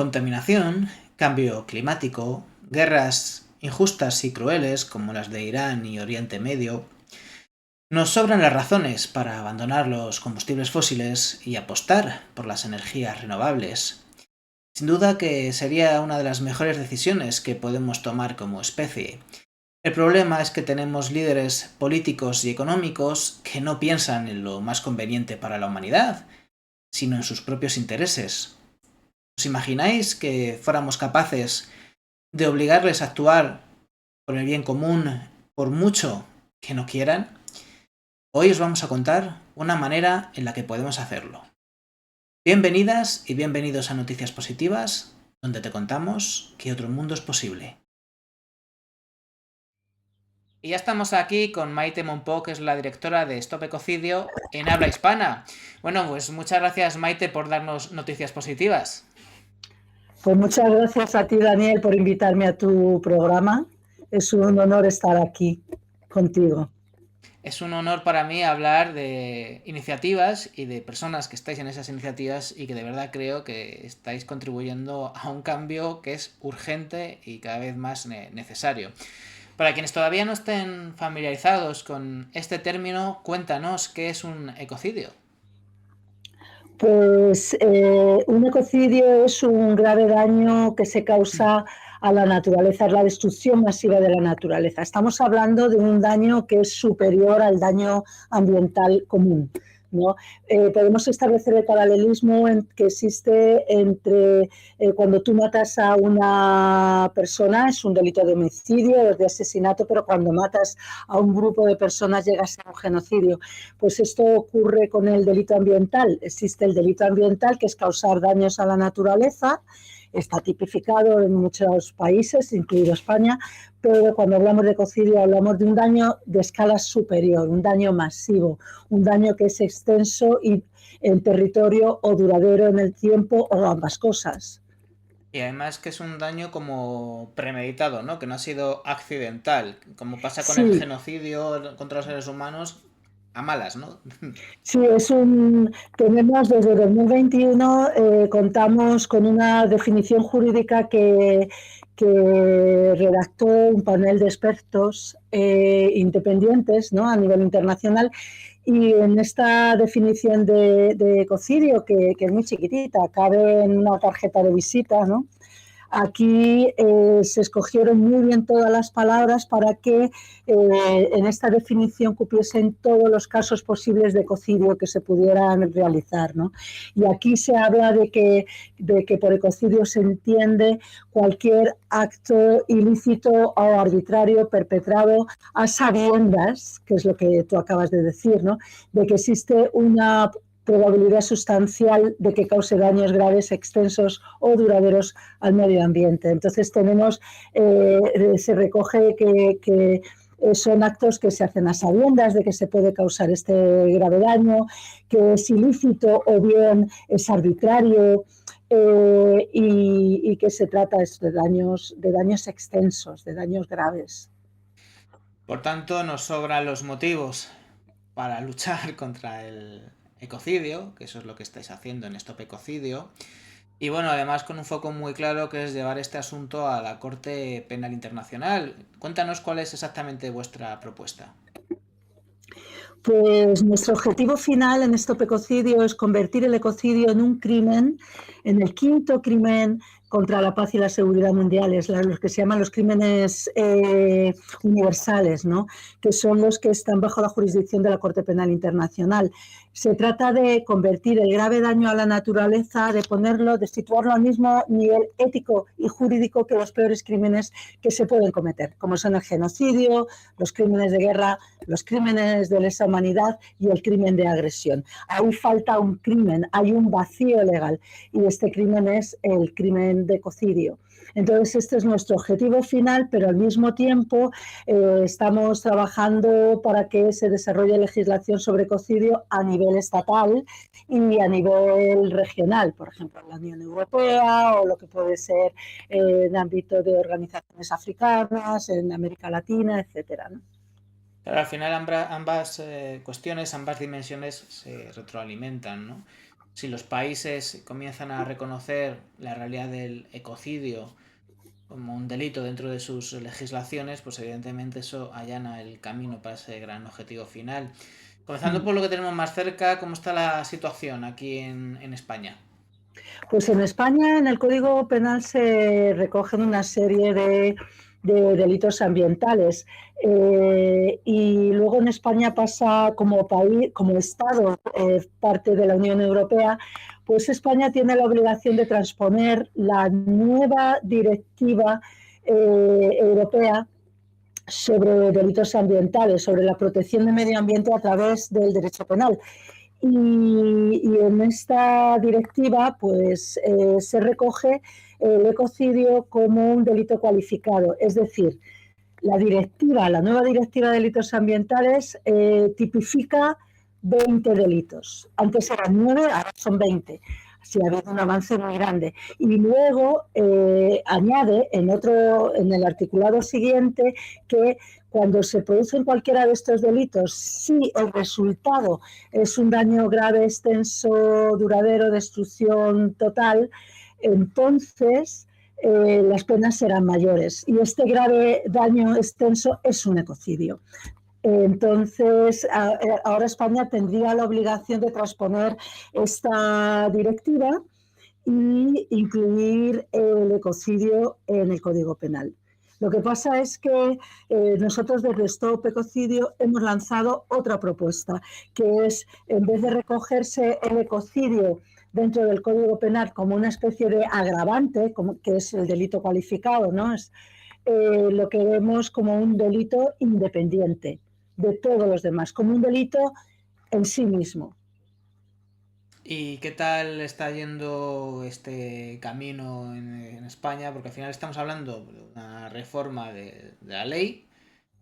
Contaminación, cambio climático, guerras injustas y crueles como las de Irán y Oriente Medio. Nos sobran las razones para abandonar los combustibles fósiles y apostar por las energías renovables. Sin duda que sería una de las mejores decisiones que podemos tomar como especie. El problema es que tenemos líderes políticos y económicos que no piensan en lo más conveniente para la humanidad, sino en sus propios intereses. ¿Os imagináis que fuéramos capaces de obligarles a actuar por el bien común por mucho que no quieran? Hoy os vamos a contar una manera en la que podemos hacerlo. Bienvenidas y bienvenidos a Noticias Positivas, donde te contamos que otro mundo es posible. Y ya estamos aquí con Maite Monpó, que es la directora de Stop Ecocidio en habla hispana. Bueno, pues muchas gracias, Maite, por darnos noticias positivas. Pues muchas gracias a ti, Daniel, por invitarme a tu programa. Es un honor estar aquí contigo. Es un honor para mí hablar de iniciativas y de personas que estáis en esas iniciativas y que de verdad creo que estáis contribuyendo a un cambio que es urgente y cada vez más necesario. Para quienes todavía no estén familiarizados con este término, cuéntanos qué es un ecocidio. Pues un ecocidio es un grave daño que se causa a la naturaleza, es la destrucción masiva de la naturaleza. Estamos hablando de un daño que es superior al daño ambiental común, ¿no? Podemos establecer el paralelismo que existe entre cuando tú matas a una persona, es un delito de homicidio o de asesinato, pero cuando matas a un grupo de personas llega a ser un genocidio. Pues esto ocurre con el delito ambiental. Existe el delito ambiental, que es causar daños a la naturaleza, está tipificado en muchos países, incluido España, pero cuando hablamos de ecocidio hablamos de un daño de escala superior, un daño masivo, un daño que es extenso y en territorio o duradero en el tiempo o ambas cosas. Y además que es un daño como premeditado, ¿no? Que no ha sido accidental, como pasa con el Sí, genocidio contra los seres humanos a malas, ¿no? sí, tenemos desde 2021, contamos con una definición jurídica que redactó un panel de expertos independientes, ¿no?, a nivel internacional. Y en esta definición de ecocidio, que es muy chiquitita, cabe en una tarjeta de visita, ¿no? Aquí se escogieron muy bien todas las palabras para que en esta definición cupiesen todos los casos posibles de ecocidio que se pudieran realizar, ¿no? Y aquí se habla de que por ecocidio se entiende cualquier acto ilícito o arbitrario perpetrado a sabiendas, que es lo que tú acabas de decir, ¿no?, de que existe una probabilidad sustancial de que cause daños graves, extensos o duraderos al medio ambiente. Entonces se recoge que son actos que se hacen a sabiendas de que se puede causar este grave daño, que es ilícito o bien es arbitrario, y que se trata de daños extensos, de daños graves. Por tanto, nos sobran los motivos para luchar contra el ecocidio, que eso es lo que estáis haciendo en Stop Ecocidio. Y bueno, además con un foco muy claro que es llevar este asunto a la Corte Penal Internacional. Cuéntanos cuál es exactamente vuestra propuesta. Pues nuestro objetivo final en Stop Ecocidio es convertir el ecocidio en un crimen, en el quinto crimen contra la paz y la seguridad mundiales, los que se llaman los crímenes universales, ¿no?, que son los que están bajo la jurisdicción de la Corte Penal Internacional. Se trata de convertir el grave daño a la naturaleza, de situarlo al mismo nivel ético y jurídico que los peores crímenes que se pueden cometer, como son el genocidio, los crímenes de guerra, los crímenes de lesa humanidad y el crimen de agresión. Ahí falta un crimen, hay un vacío legal, y este crimen es el crimen de ecocidio. Entonces, este es nuestro objetivo final, pero al mismo tiempo estamos trabajando para que se desarrolle legislación sobre ecocidio a nivel estatal y a nivel regional, por ejemplo, en la Unión Europea o lo que puede ser en ámbito de organizaciones africanas, en América Latina, etcétera, ¿no? Claro, al final ambas cuestiones, ambas dimensiones se retroalimentan, ¿no? si los países comienzan a reconocer la realidad del ecocidio como un delito dentro de sus legislaciones, pues evidentemente eso allana el camino para ese gran objetivo final. Comenzando por lo que tenemos más cerca, ¿cómo está la situación aquí en España? Pues en España, en el Código Penal se recogen una serie de delitos ambientales y luego en España pasa como país, como Estado, parte de la Unión Europea, pues España tiene la obligación de transponer la nueva directiva europea sobre delitos ambientales, sobre la protección del medio ambiente a través del derecho penal. Y en esta directiva pues se recoge el ecocidio como un delito cualificado, es decir, la nueva directiva de delitos ambientales tipifica 20 delitos. Antes eran 9, ahora son 20. Sí, ha habido un avance muy grande. Y luego añade en el articulado siguiente que cuando se producen cualquiera de estos delitos, si el resultado es un daño grave, extenso, duradero, destrucción total, entonces las penas serán mayores. Y este grave daño extenso es un ecocidio. Entonces, ahora España tendría la obligación de transponer esta directiva y incluir el ecocidio en el Código Penal. Lo que pasa es que nosotros desde Stop Ecocidio hemos lanzado otra propuesta, que es, en vez de recogerse el ecocidio dentro del Código Penal como una especie de agravante, como, que es el delito cualificado, ¿no? Lo que vemos como un delito independiente de todos los demás, como un delito en sí mismo. ¿Y qué tal está yendo este camino en España? Porque al final estamos hablando de una reforma de la ley,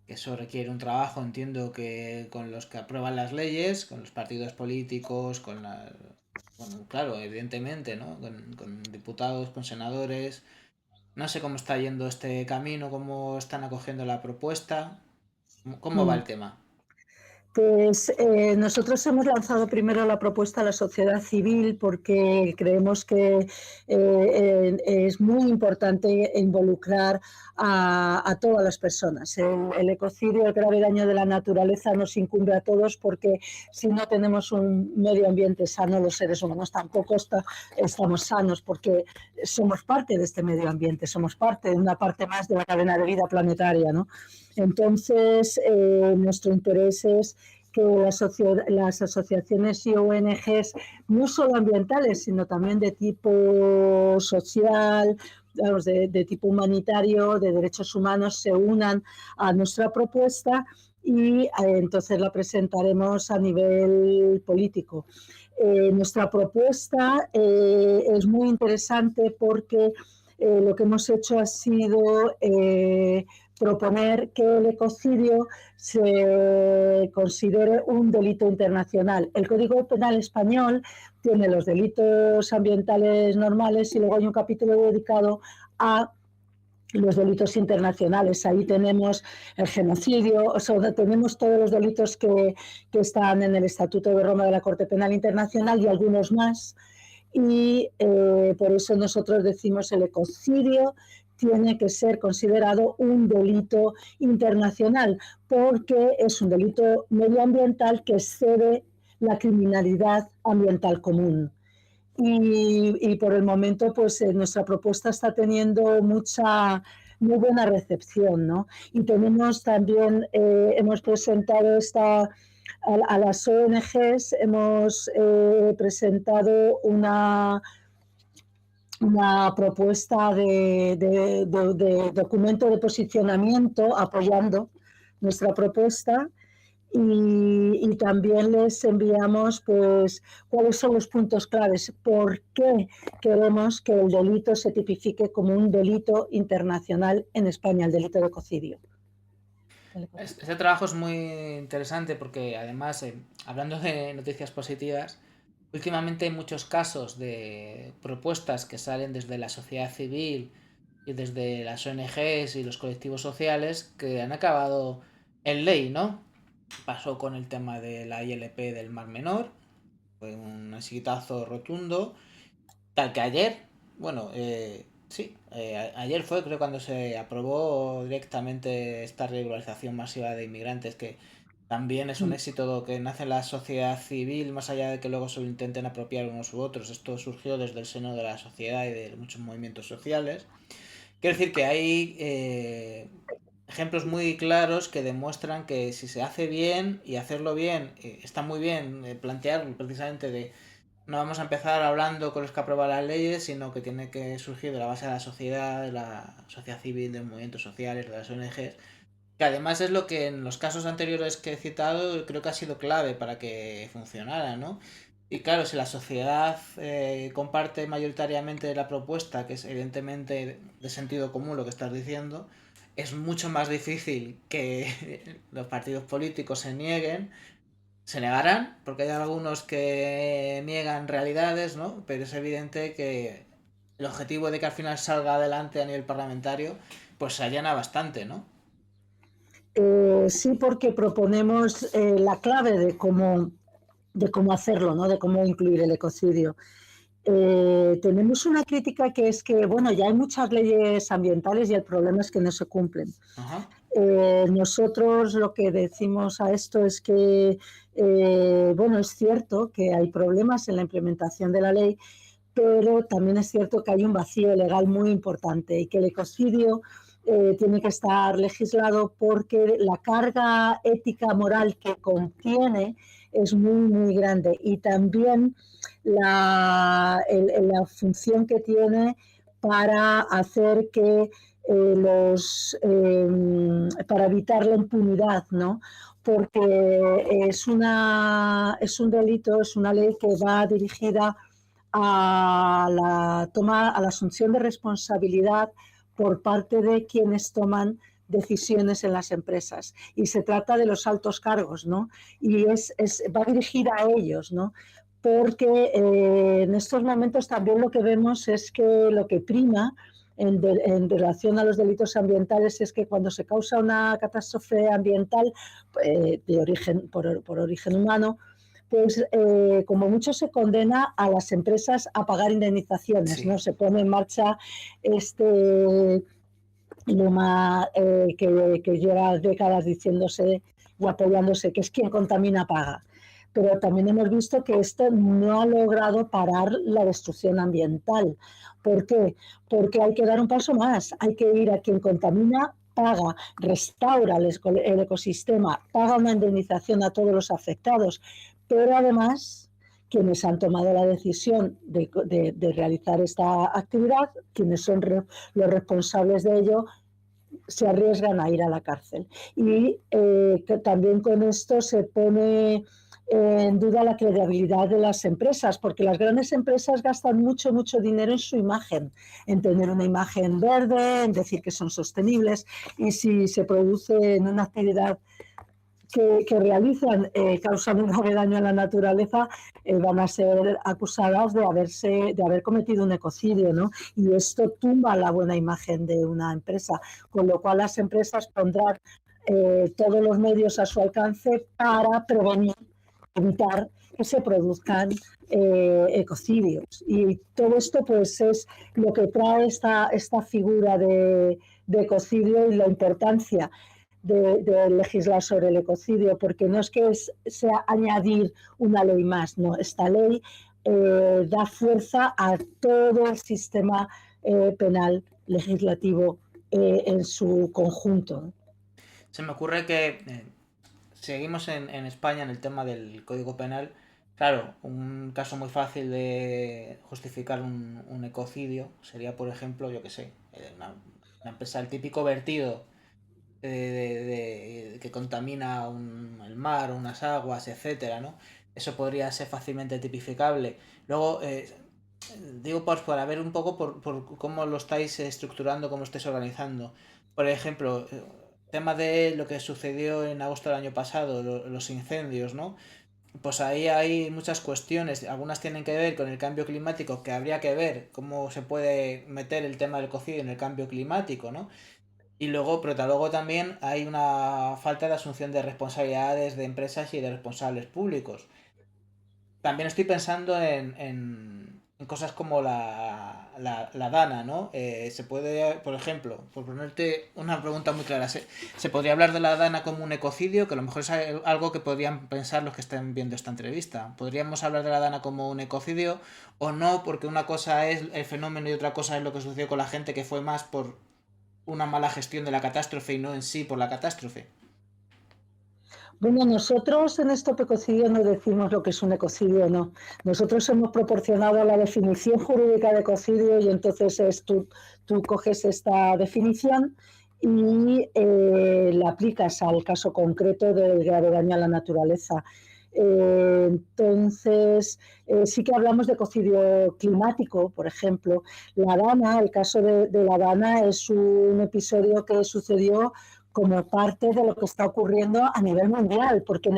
que eso requiere un trabajo, entiendo que con los que aprueban las leyes, con los partidos políticos, con la... Bueno, claro, evidentemente, ¿no? Con diputados, con senadores. No sé cómo está yendo este camino, cómo están acogiendo la propuesta, cómo va Mm. el tema. Pues nosotros hemos lanzado primero la propuesta a la sociedad civil porque creemos que es muy importante involucrar a todas las personas. El ecocidio, el grave daño de la naturaleza nos incumbe a todos porque si no tenemos un medio ambiente sano, los seres humanos tampoco estamos sanos porque somos parte de este medio ambiente, somos parte de una parte más de la cadena de vida planetaria, ¿no? Entonces, nuestro interés es que las asociaciones y ONGs, no solo ambientales, sino también de tipo social, vamos, de tipo humanitario, de derechos humanos, se unan a nuestra propuesta y entonces la presentaremos a nivel político. Nuestra propuesta es muy interesante porque lo que hemos hecho ha sido proponer que el ecocidio se considere un delito internacional. El Código Penal español tiene los delitos ambientales normales y luego hay un capítulo dedicado a los delitos internacionales. Ahí tenemos el genocidio, o sea, tenemos todos los delitos que están en el Estatuto de Roma de la Corte Penal Internacional y algunos más. Y por eso nosotros decimos el ecocidio tiene que ser considerado un delito internacional, porque es un delito medioambiental que excede la criminalidad ambiental común. Y por el momento, pues nuestra propuesta está teniendo muy buena recepción, ¿no? Y tenemos también, hemos presentado a las ONGs, hemos presentado una propuesta de documento de posicionamiento apoyando nuestra propuesta y también les enviamos pues cuáles son los puntos claves, por qué queremos que el delito se tipifique como un delito internacional en España, el delito de ecocidio. Este trabajo es muy interesante porque además, hablando de noticias positivas, últimamente hay muchos casos de propuestas que salen desde la sociedad civil y desde las ONGs y los colectivos sociales que han acabado en ley, ¿no? Pasó con el tema de la ILP del Mar Menor, Fue un exitazo rotundo. Tal que ayer, bueno, sí, ayer fue creo cuando se aprobó directamente esta regularización masiva de inmigrantes, que también es un éxito que nace en la sociedad civil, más allá de que luego se lo intenten apropiar unos u otros. Esto surgió desde el seno de la sociedad y de muchos movimientos sociales. Quiero decir que hay ejemplos muy claros que demuestran que si se hace bien y hacerlo bien, está muy bien plantearlo precisamente de no vamos a empezar hablando con los que aprueban las leyes, sino que tiene que surgir de la base de la sociedad, de la sociedad civil, de los movimientos sociales, de las ONGs, que además es lo que en los casos anteriores que he citado creo que ha sido clave para que funcionara, ¿no? Y claro, si la sociedad comparte mayoritariamente la propuesta, que es evidentemente de sentido común lo que estás diciendo, es mucho más difícil que los partidos políticos se negarán, porque hay algunos que niegan realidades, ¿no? Pero es evidente que el objetivo de que al final salga adelante a nivel parlamentario, pues se allana bastante, ¿no? Sí, porque proponemos la clave de cómo hacerlo, ¿no? De cómo incluir el ecocidio. Tenemos una crítica que es que, bueno, ya hay muchas leyes ambientales y el problema es que no se cumplen. Ajá. Nosotros lo que decimos a esto es que, bueno, es cierto que hay problemas en la implementación de la ley, pero también es cierto que hay un vacío legal muy importante y que el ecocidio tiene que estar legislado porque la carga ética moral que contiene es muy, muy grande y también la función que tiene para hacer que para evitar la impunidad, ¿no? Porque es un delito, es una ley que va dirigida a la asunción de responsabilidad por parte de quienes toman decisiones en las empresas. Y se trata de los altos cargos, ¿no? Y va dirigida a ellos, ¿no? Porque en estos momentos también lo que vemos es que lo que prima en relación a los delitos ambientales es que cuando se causa una catástrofe ambiental por origen humano, pues como mucho se condena a las empresas a pagar indemnizaciones, Sí. ¿no? Se pone en marcha este lema que lleva décadas diciéndose y apoyándose, que es quien contamina paga. Pero también hemos visto que esto no ha logrado parar la destrucción ambiental. ¿Por qué? Porque hay que dar un paso más, hay que ir a quien contamina paga, restaura el ecosistema, paga una indemnización a todos los afectados, pero además quienes han tomado la decisión de realizar esta actividad, quienes son los responsables de ello, se arriesgan a ir a la cárcel. Y que también con esto se pone en duda la credibilidad de las empresas, porque las grandes empresas gastan mucho, mucho dinero en su imagen, en tener una imagen verde, en decir que son sostenibles, y si se produce en una actividad que realizan causando un grave daño a la naturaleza, van a ser acusadas de haber cometido un ecocidio, ¿no? Y esto tumba la buena imagen de una empresa, con lo cual las empresas pondrán todos los medios a su alcance para prevenir, evitar que se produzcan ecocidios. Y todo esto pues es lo que trae esta figura de ecocidio y la importancia de legislar sobre el ecocidio, porque no es que sea añadir una ley más, no, esta ley da fuerza a todo el sistema penal legislativo en su conjunto. Se me ocurre que seguimos en España en el tema del Código Penal. Claro, un caso muy fácil de justificar un ecocidio sería, por ejemplo, yo que sé, una empresa, el típico vertido que contamina el mar, unas aguas, etcétera, ¿no? Eso podría ser fácilmente tipificable. Luego, digo pues para ver un poco por cómo lo estáis estructurando, cómo lo estáis organizando. Por ejemplo, tema de lo que sucedió en agosto del año pasado, los incendios, ¿no? Pues ahí hay muchas cuestiones, algunas tienen que ver con el cambio climático, que habría que ver cómo se puede meter el tema del ecocidio en el cambio climático, ¿no? Y luego, pero luego también hay una falta de asunción de responsabilidades de empresas y de responsables públicos. también estoy pensando en cosas como la Dana, ¿no? Se puede, por ejemplo, por ponerte una pregunta muy clara, se podría hablar de la Dana como un ecocidio, que a lo mejor es algo que podrían pensar los que estén viendo esta entrevista. ¿Podríamos hablar de la Dana como un ecocidio o no? Porque una cosa es el fenómeno y otra cosa es lo que sucedió con la gente, que fue más por una mala gestión de la catástrofe y no en sí por la catástrofe. Bueno, nosotros en Stop Ecocidio no decimos lo que es un ecocidio, no. Nosotros hemos proporcionado la definición jurídica de ecocidio y entonces tú coges esta definición y la aplicas al caso concreto del grave daño a la naturaleza. Entonces, sí que hablamos de ecocidio climático, por ejemplo. La Dana, el caso de La Dana es un episodio que sucedió como parte de lo que está ocurriendo a nivel mundial, porque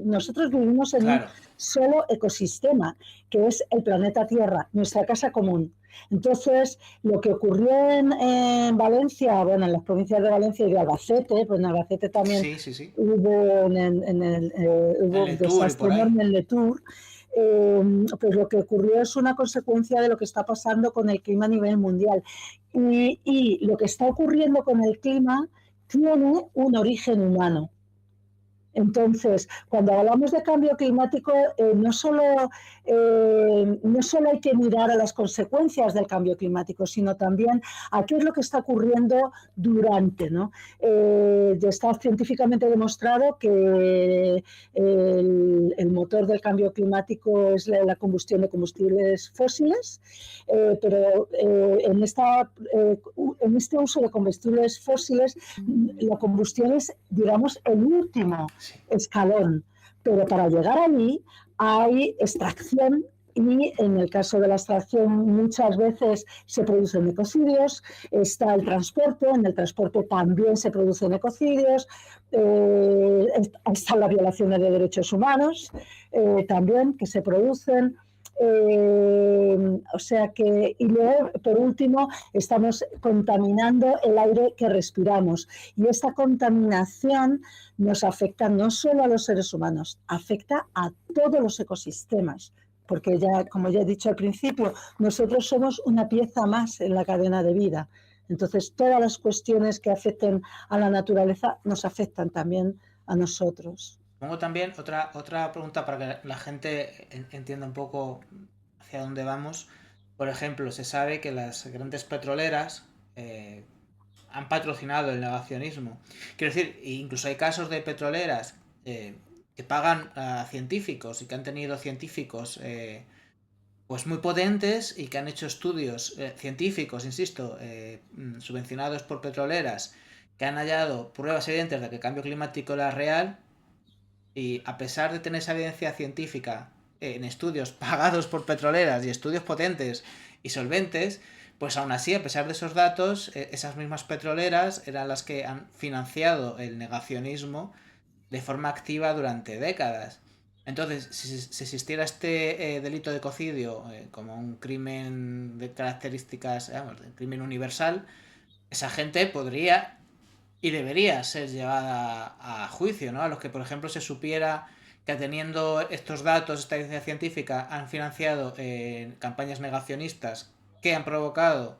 nosotros vivimos en un Claro. solo ecosistema, que es el planeta Tierra, nuestra casa común. Entonces, lo que ocurrió en Valencia, bueno, en las provincias de Valencia y de Albacete, pues en Albacete también Sí, sí, sí. hubo El un Letour y desastre por ahí. enorme en Letour. Pues lo que ocurrió es una consecuencia de lo que está pasando con el clima a nivel mundial. Y lo que está ocurriendo con el clima tiene un origen humano. Entonces, cuando hablamos de cambio climático, no solo hay que mirar a las consecuencias del cambio climático, sino también a qué es lo que está ocurriendo durante, ¿no? Ya está científicamente demostrado que el motor del cambio climático es la combustión de combustibles fósiles, pero en este uso de combustibles fósiles, la combustión es, digamos, el último Sí. escalón, pero para llegar allí hay extracción y en el caso de la extracción muchas veces se producen ecocidios, está el transporte, en el transporte también se producen ecocidios, están las violaciones de derechos humanos también que se producen. O sea que, y luego, por último, estamos contaminando el aire que respiramos. Y esta contaminación nos afecta no solo a los seres humanos, afecta a todos los ecosistemas. Porque ya, como ya he dicho al principio, nosotros somos una pieza más en la cadena de vida. Entonces, todas las cuestiones que afecten a la naturaleza nos afectan también a nosotros. Pongo también otra pregunta para que la gente entienda un poco hacia dónde vamos. Por ejemplo, se sabe que las grandes petroleras han patrocinado el negacionismo. Quiero decir, incluso hay casos de petroleras que pagan a científicos y que han tenido científicos pues muy potentes y que han hecho estudios científicos, insisto, subvencionados por petroleras, que han hallado pruebas evidentes de que el cambio climático era real y a pesar de tener esa evidencia científica en estudios pagados por petroleras y estudios potentes y solventes, pues aún así, a pesar de esos datos, esas mismas petroleras eran las que han financiado el negacionismo de forma activa durante décadas. Entonces, si existiera este delito de ecocidio como un crimen de características, vamos, de crimen universal, esa gente podría y debería ser llevada a juicio, ¿no? A los que, por ejemplo, se supiera que teniendo estos datos, esta evidencia científica, han financiado campañas negacionistas que han provocado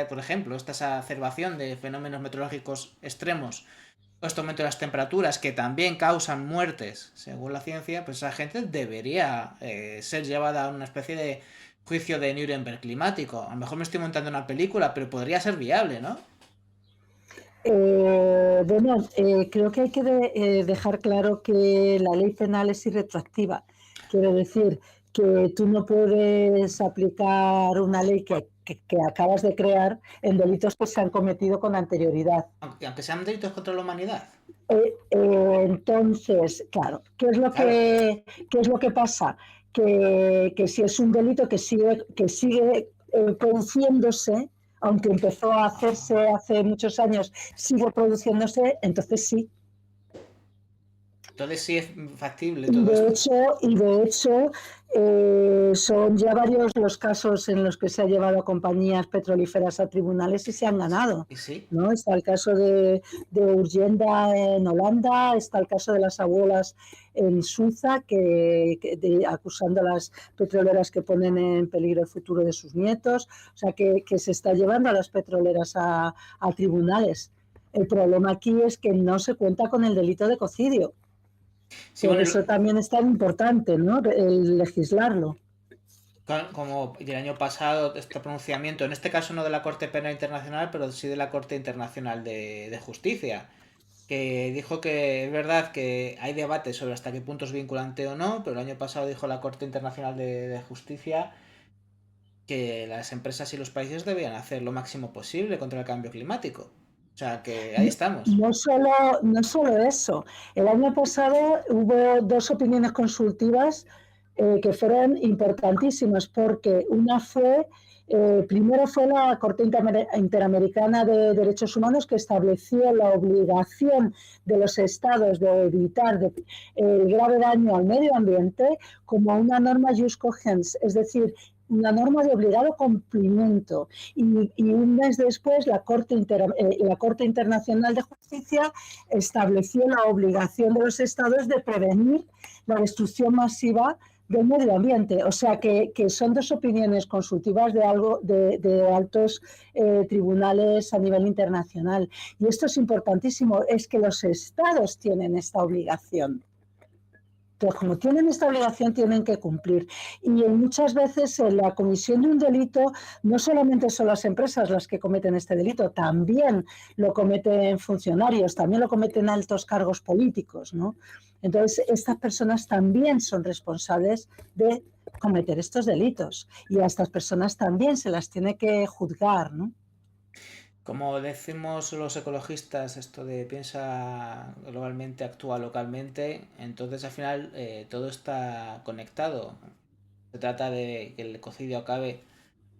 por ejemplo, esta exacerbación de fenómenos meteorológicos extremos o este aumento de las temperaturas que también causan muertes, según la ciencia, pues esa gente debería ser llevada a una especie de juicio de Nuremberg climático. A lo mejor me estoy montando una película, pero podría ser viable, ¿no? Creo que hay que dejar claro que la ley penal es irretroactiva. Quiero decir que tú no puedes aplicar una ley que acabas de crear en delitos que se han cometido con anterioridad. Aunque sean delitos contra la humanidad. Entonces, claro, Claro. ¿qué es lo que pasa? Que si es un delito que sigue produciéndose, aunque empezó a hacerse hace muchos años, sigue produciéndose, entonces sí. Entonces sí es factible Y todo de esto. hecho, son ya varios los casos en los que se ha llevado a compañías petrolíferas a tribunales y se han ganado. Y sí. ¿No? Está el caso de Urgenda en Holanda, está el caso de las abuelas en Suiza, acusando a las petroleras que ponen en peligro el futuro de sus nietos. O sea, que se está llevando a las petroleras a tribunales. El problema aquí es que no se cuenta con el delito de ecocidio. Sí, Por bueno, eso también es tan importante, ¿no?, el legislarlo. como el año pasado, este pronunciamiento, en este caso no de la Corte Penal Internacional, pero sí de la Corte Internacional de Justicia, que dijo que es verdad que hay debate sobre hasta qué punto es vinculante o no, pero el año pasado dijo la Corte Internacional de Justicia que las empresas y los países debían hacer lo máximo posible contra el cambio climático. O sea que ahí estamos. No solo eso. El año pasado hubo dos opiniones consultivas que fueron importantísimas, porque primero fue la Corte Interamericana de Derechos Humanos, que estableció la obligación de los estados de evitar el grave daño al medio ambiente como una norma jus cogens, es decir, una norma de obligado cumplimiento. Y un mes después la Corte Internacional de Justicia estableció la obligación de los estados de prevenir la destrucción masiva del medio ambiente. O sea que son dos opiniones consultivas de altos tribunales a nivel internacional. Y esto es importantísimo, es que los estados tienen esta obligación. Entonces, como tienen esta obligación, tienen que cumplir. Y muchas veces en la comisión de un delito no solamente son las empresas las que cometen este delito, también lo cometen funcionarios, también lo cometen altos cargos políticos, ¿no? Entonces, estas personas también son responsables de cometer estos delitos y a estas personas también se las tiene que juzgar, ¿no? Como decimos los ecologistas, esto de piensa globalmente, actúa localmente, entonces al final todo está conectado. Se trata de que el ecocidio acabe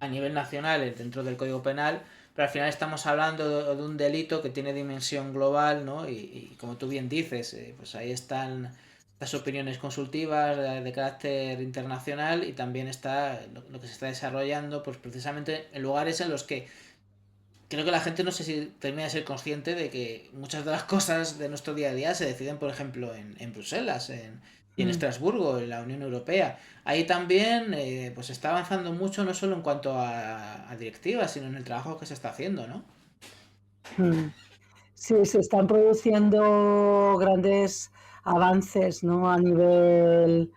a nivel nacional dentro del Código Penal, pero al final estamos hablando de un delito que tiene dimensión global, ¿no? Y como tú bien dices, pues ahí están las opiniones consultivas de carácter internacional y también está lo que se está desarrollando, pues precisamente en lugares en los que creo que la gente no sé si termina de ser consciente de que muchas de las cosas de nuestro día a día se deciden, por ejemplo, en Bruselas y en Mm. Estrasburgo, en la Unión Europea. Ahí también pues está avanzando mucho, no solo en cuanto a directivas, sino en el trabajo que se está haciendo, ¿no? Mm. Sí, se están produciendo grandes avances, ¿no?, a nivel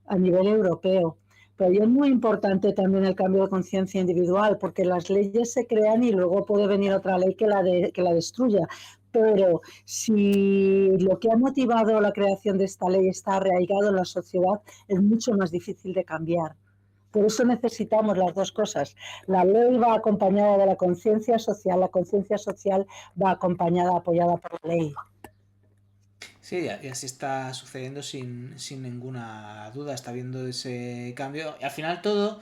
europeo. Pero ahí es muy importante también el cambio de conciencia individual, porque las leyes se crean y luego puede venir otra ley que la destruya. Pero si lo que ha motivado la creación de esta ley está arraigado en la sociedad, es mucho más difícil de cambiar. Por eso necesitamos las dos cosas. La ley va acompañada de la conciencia social va acompañada, apoyada por la ley. Sí, y así está sucediendo sin ninguna duda, está habiendo ese cambio. Y al final todas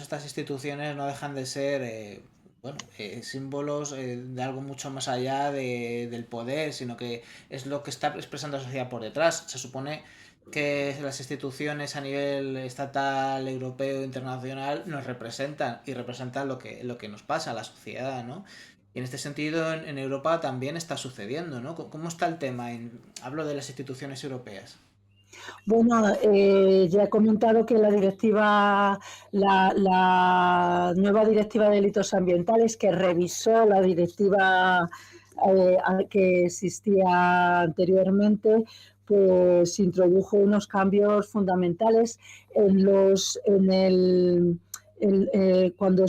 estas instituciones no dejan de ser, bueno, símbolos de algo mucho más allá del poder, sino que es lo que está expresando la sociedad por detrás. Se supone que las instituciones a nivel estatal, europeo, internacional nos representan y representan lo que nos pasa a la sociedad, ¿no? Y en este sentido, en Europa también está sucediendo, ¿no? ¿Cómo está el tema? Hablo de las instituciones europeas. Bueno, ya he comentado que la nueva directiva de delitos ambientales, que revisó la directiva que existía anteriormente, pues introdujo unos cambios fundamentales cuando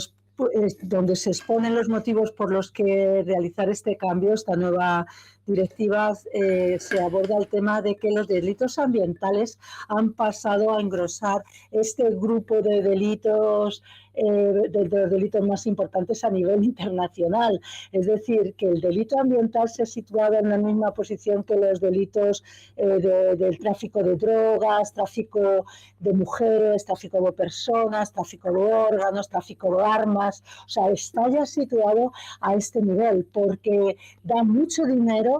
donde se exponen los motivos por los que realizar este cambio, esta nueva directiva, se aborda el tema de que los delitos ambientales han pasado a engrosar este grupo de delitos, de los delitos más importantes a nivel internacional. Es decir, que el delito ambiental se ha situado en la misma posición que los delitos del tráfico de drogas, tráfico de mujeres, tráfico de personas, tráfico de órganos, tráfico de armas. O sea, está ya situado a este nivel porque da mucho dinero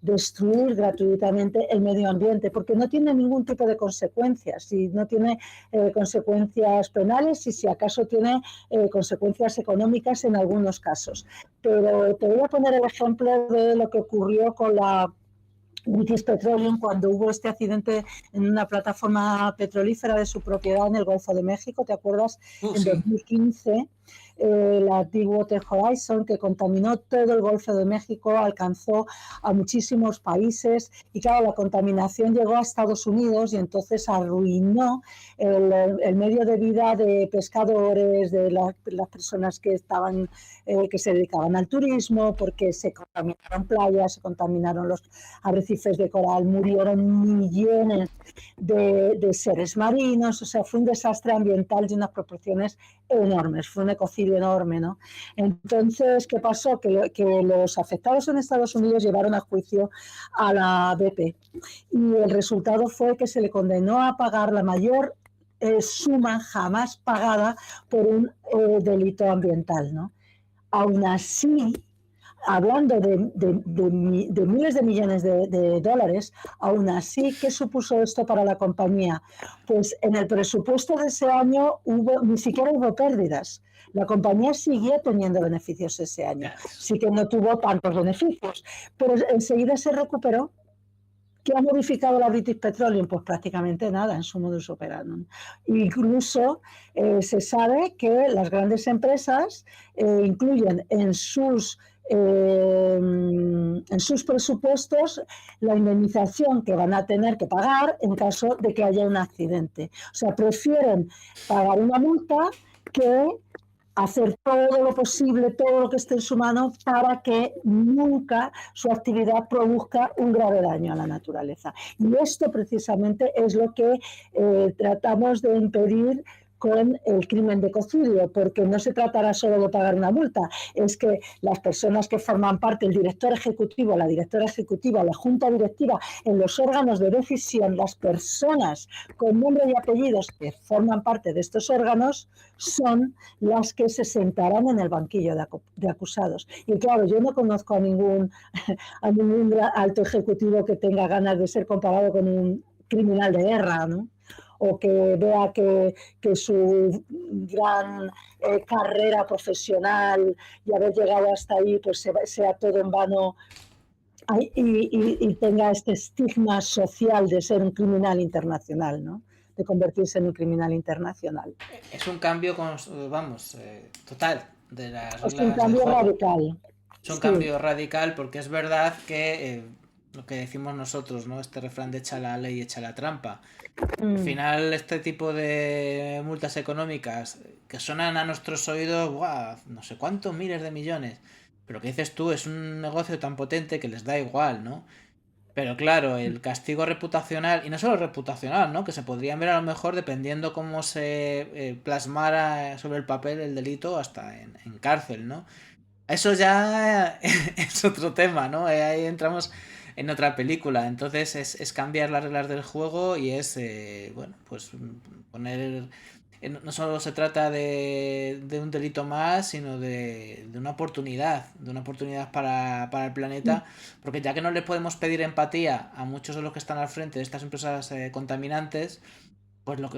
destruir gratuitamente el medio ambiente, porque no tiene ningún tipo de consecuencias, y no tiene consecuencias penales y si acaso tiene consecuencias económicas en algunos casos. Pero te voy a poner el ejemplo de lo que ocurrió con la British Petroleum cuando hubo este accidente en una plataforma petrolífera de su propiedad en el Golfo de México, ¿te acuerdas? En Sí. 2015, la Deepwater Horizon, que contaminó todo el Golfo de México, alcanzó a muchísimos países y claro, la contaminación llegó a Estados Unidos y entonces arruinó el medio de vida de pescadores, de las personas que estaban, que se dedicaban al turismo, porque se contaminaron playas, se contaminaron los arrecifes de coral, murieron millones de seres marinos, o sea, fue un desastre ambiental de unas proporciones enormes, fue un ecocidio enorme, ¿no? Entonces, ¿qué pasó? Que los afectados en Estados Unidos llevaron a juicio a la BP y el resultado fue que se le condenó a pagar la mayor suma jamás pagada por un delito ambiental, ¿no? Aún así, hablando de miles de millones de dólares, aún así, ¿qué supuso esto para la compañía? Pues en el presupuesto de ese año ni siquiera hubo pérdidas. La compañía siguió teniendo beneficios ese año. Sí que no tuvo tantos beneficios, pero enseguida se recuperó. ¿Qué ha modificado la British Petroleum? Pues prácticamente nada en su modus operandi. Incluso se sabe que las grandes empresas incluyen en sus presupuestos la indemnización que van a tener que pagar en caso de que haya un accidente. O sea, prefieren pagar una multa que hacer todo lo posible, todo lo que esté en su mano para que nunca su actividad produzca un grave daño a la naturaleza. Y esto precisamente es lo que tratamos de impedir con el crimen de ecocidio, porque no se tratará solo de pagar una multa, es que las personas que forman parte, el director ejecutivo, la directora ejecutiva, la junta directiva, en los órganos de decisión, las personas con nombre y apellidos que forman parte de estos órganos son las que se sentarán en el banquillo de acusados. Y claro, yo no conozco a ningún alto ejecutivo que tenga ganas de ser comparado con un criminal de guerra, ¿no? O que vea que su gran carrera profesional y haber llegado hasta ahí pues sea todo en vano y tenga este estigma social de ser un criminal internacional, ¿no? De convertirse en un criminal internacional. Es un cambio, vamos, total de las Es un reglas del cambio juego. radical. Es un Sí. cambio radical porque es verdad que lo que decimos nosotros, ¿no? Este refrán de echa la ley, echa la trampa. Al final, este tipo de multas económicas que sonan a nuestros oídos, ¡buah! No sé cuántos miles de millones. Pero que dices tú, es un negocio tan potente que les da igual, ¿no? Pero claro, el castigo reputacional, y no solo reputacional, ¿no? Que se podrían ver a lo mejor dependiendo cómo se plasmara sobre el papel el delito hasta en cárcel, ¿no? Eso ya es otro tema, ¿no? Ahí entramos en otra película. Entonces es cambiar las reglas del juego y es, bueno, pues poner... No solo se trata de un delito más, sino de una oportunidad para el planeta, porque ya que no le podemos pedir empatía a muchos de los que están al frente de estas empresas contaminantes, pues lo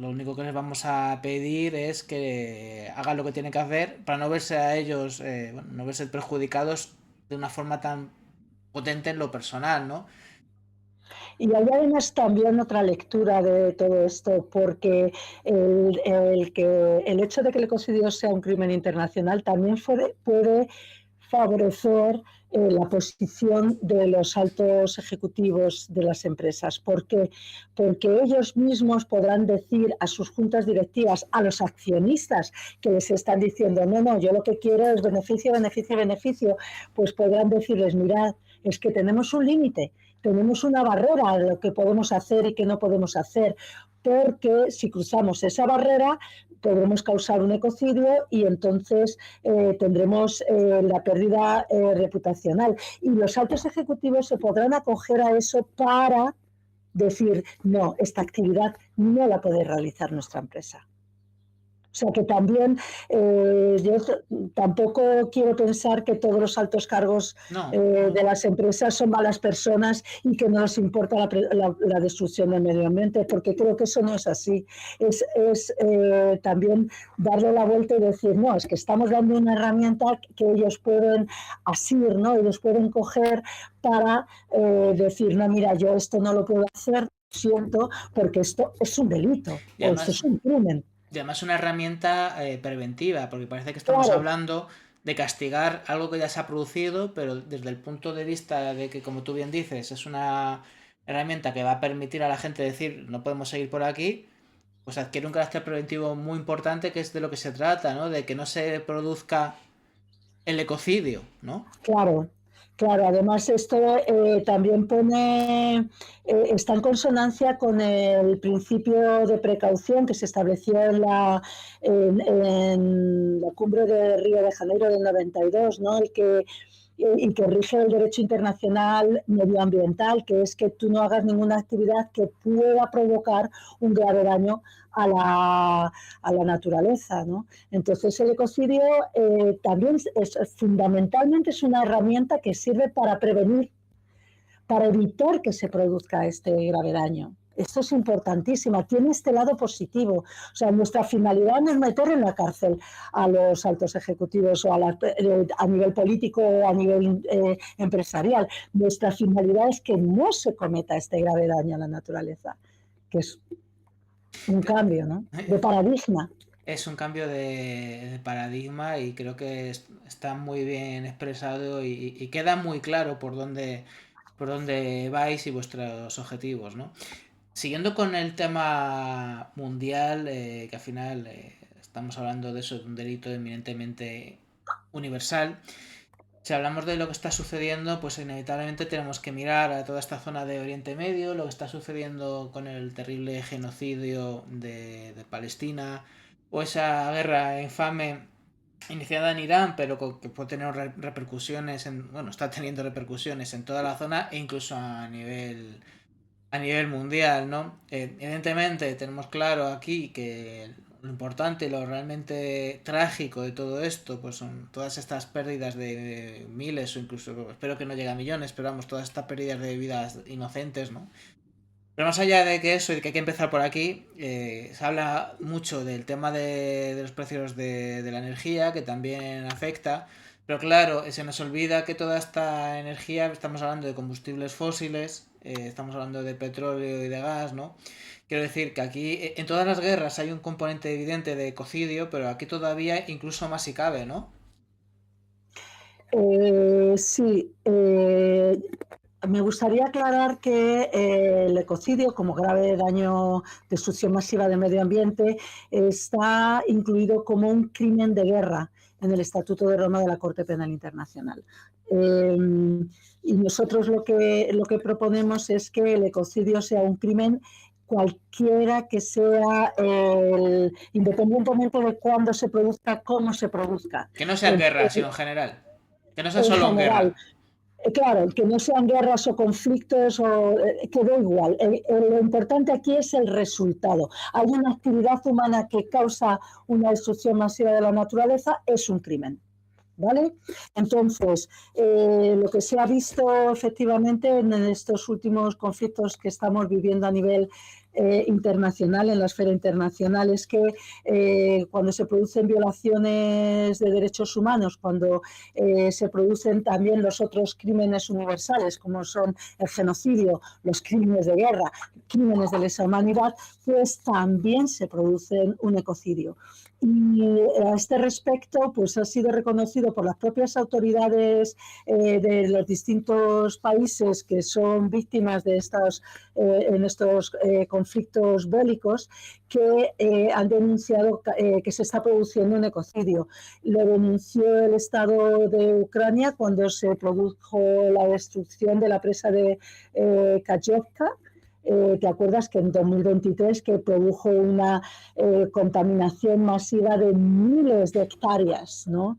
único que les vamos a pedir es que hagan lo que tienen que hacer para no verse a ellos, bueno, no verse perjudicados de una forma tan potente en lo personal, ¿no? Y hay además también otra lectura de todo esto, porque el hecho de que el ecocidio sea un crimen internacional también puede favorecer la posición de los altos ejecutivos de las empresas. ¿Por qué? Porque ellos mismos podrán decir a sus juntas directivas, a los accionistas que les están diciendo, no, yo lo que quiero es beneficio, beneficio, beneficio, pues podrán decirles, mirad, es que tenemos un límite, tenemos una barrera a lo que podemos hacer y que no podemos hacer, porque si cruzamos esa barrera podremos causar un ecocidio y entonces tendremos la pérdida reputacional. Y los altos ejecutivos se podrán acoger a eso para decir, no, esta actividad no la puede realizar nuestra empresa. O sea que también yo tampoco quiero pensar que todos los altos cargos No, de las empresas son malas personas y que no les importa la destrucción del medio ambiente, porque creo que eso no es así. Es también darle la vuelta y decir, no, es que estamos dando una herramienta que ellos pueden asir, ¿no? Ellos pueden coger para decir, no, mira, yo esto no lo puedo hacer, siento, porque esto es un delito y o esto además, es un crimen. y además una herramienta preventiva, porque parece que estamos Claro, hablando de castigar algo que ya se ha producido, pero desde el punto de vista de que, como tú bien dices, es una herramienta que va a permitir a la gente decir, no podemos seguir por aquí, pues adquiere un carácter preventivo muy importante, que es de lo que se trata, ¿no? De que no se produzca el ecocidio, ¿no? claro, claro. Además, esto también está en consonancia con el principio de precaución que se estableció en la cumbre de Río de Janeiro del 92, ¿no? Y que rige el derecho internacional medioambiental, que es que tú no hagas ninguna actividad que pueda provocar un grave daño a la naturaleza, ¿no? Entonces el ecocidio también fundamentalmente es una herramienta que sirve para prevenir, para evitar que se produzca este grave daño. Esto es importantísimo, tiene este lado positivo. O sea, nuestra finalidad no es meter en la cárcel a los altos ejecutivos o a nivel político o a nivel empresarial. Nuestra finalidad es que no se cometa este grave daño a la naturaleza, que es un cambio, ¿no? De paradigma. Es un cambio de paradigma y creo que está muy bien expresado y queda muy claro por dónde vais y vuestros objetivos, ¿no? Siguiendo con el tema mundial, que al final estamos hablando de eso, de un delito eminentemente universal. Si hablamos de lo que está sucediendo, pues inevitablemente tenemos que mirar a toda esta zona de Oriente Medio, lo que está sucediendo con el terrible genocidio de Palestina, o esa guerra infame iniciada en Irán, pero que puede tener repercusiones bueno, está teniendo repercusiones en toda la zona e incluso a nivel mundial, ¿no? Evidentemente tenemos claro aquí que lo importante y lo realmente trágico de todo esto, pues son todas estas pérdidas de miles o incluso, espero que no llegue a millones, pero vamos, todas estas pérdidas de vidas inocentes, ¿no? Pero más allá de que eso y que hay que empezar por aquí, se habla mucho del tema de los precios de la energía, que también afecta. Pero claro, se nos olvida que toda esta energía, estamos hablando de combustibles fósiles, estamos hablando de petróleo y de gas, ¿no? Quiero decir que aquí, en todas las guerras hay un componente evidente de ecocidio, pero aquí todavía incluso más si cabe, ¿no? Sí, me gustaría aclarar que el ecocidio, como grave daño, destrucción masiva del medio ambiente, está incluido como un crimen de guerra en el Estatuto de Roma de la Corte Penal Internacional. Y nosotros lo que proponemos es que el ecocidio sea un crimen cualquiera que sea, independientemente de cuándo se produzca, cómo se produzca. Que no sea en guerra, sino en general. Que no sea En solo en general, guerra. claro, que no sean guerras o conflictos, que da igual. Lo importante aquí es el resultado. Hay una actividad humana que causa una destrucción masiva de la naturaleza, es un crimen. ¿Vale? Entonces, lo que se ha visto efectivamente en estos últimos conflictos que estamos viviendo a nivel internacional, en la esfera internacional, es que cuando se producen violaciones de derechos humanos, cuando se producen también los otros crímenes universales, como son el genocidio, los crímenes de guerra, crímenes de lesa humanidad, pues también se producen un ecocidio. Y a este respecto, pues ha sido reconocido por las propias autoridades de los distintos países que son víctimas de en estos conflictos bélicos, que han denunciado que se está produciendo un ecocidio. Lo denunció el Estado de Ucrania cuando se produjo la destrucción de la presa de Kayovka. ¿Te acuerdas que en 2023 que produjo una contaminación masiva de miles de hectáreas, ¿no?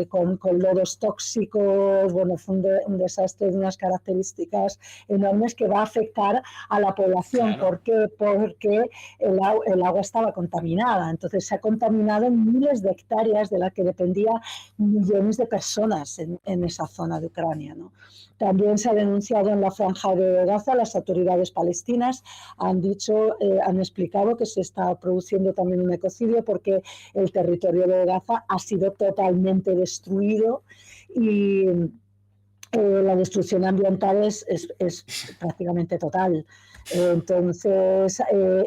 con lodos tóxicos. Bueno, fue un desastre de unas características enormes que va a afectar a la población. Claro. ¿Por qué? Porque el agua estaba contaminada. Entonces se ha contaminado miles de hectáreas de las que dependía millones de personas en esa zona de Ucrania, ¿no? También se ha denunciado en la franja de Gaza. Las autoridades palestinas han dicho, han explicado que se está produciendo también un ecocidio porque el territorio de Gaza ha sido totalmente destruido y la destrucción ambiental es prácticamente total. Entonces,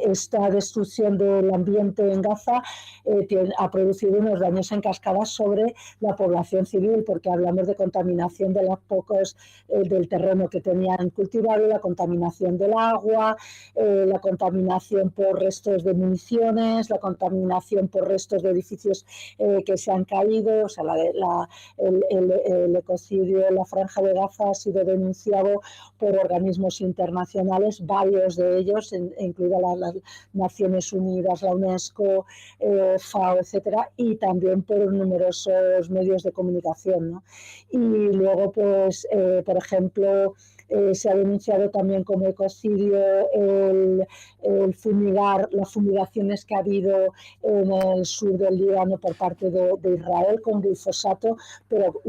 esta destrucción del ambiente en Gaza ha producido unos daños en cascada sobre la población civil, porque hablamos de contaminación de los pocos del terreno que tenían cultivado, la contaminación del agua, la contaminación por restos de municiones, la contaminación por restos de edificios que se han caído. O sea, el ecocidio en la franja de Gaza ha sido denunciado por organismos internacionales, varios de ellos, incluidas las Naciones Unidas, la UNESCO, FAO, etcétera, y también por numerosos medios de comunicación, ¿no? Y luego, pues, por ejemplo, se ha denunciado también como ecocidio el fumigar, las fumigaciones que ha habido en el sur del Líbano por parte de Israel con glifosato, pero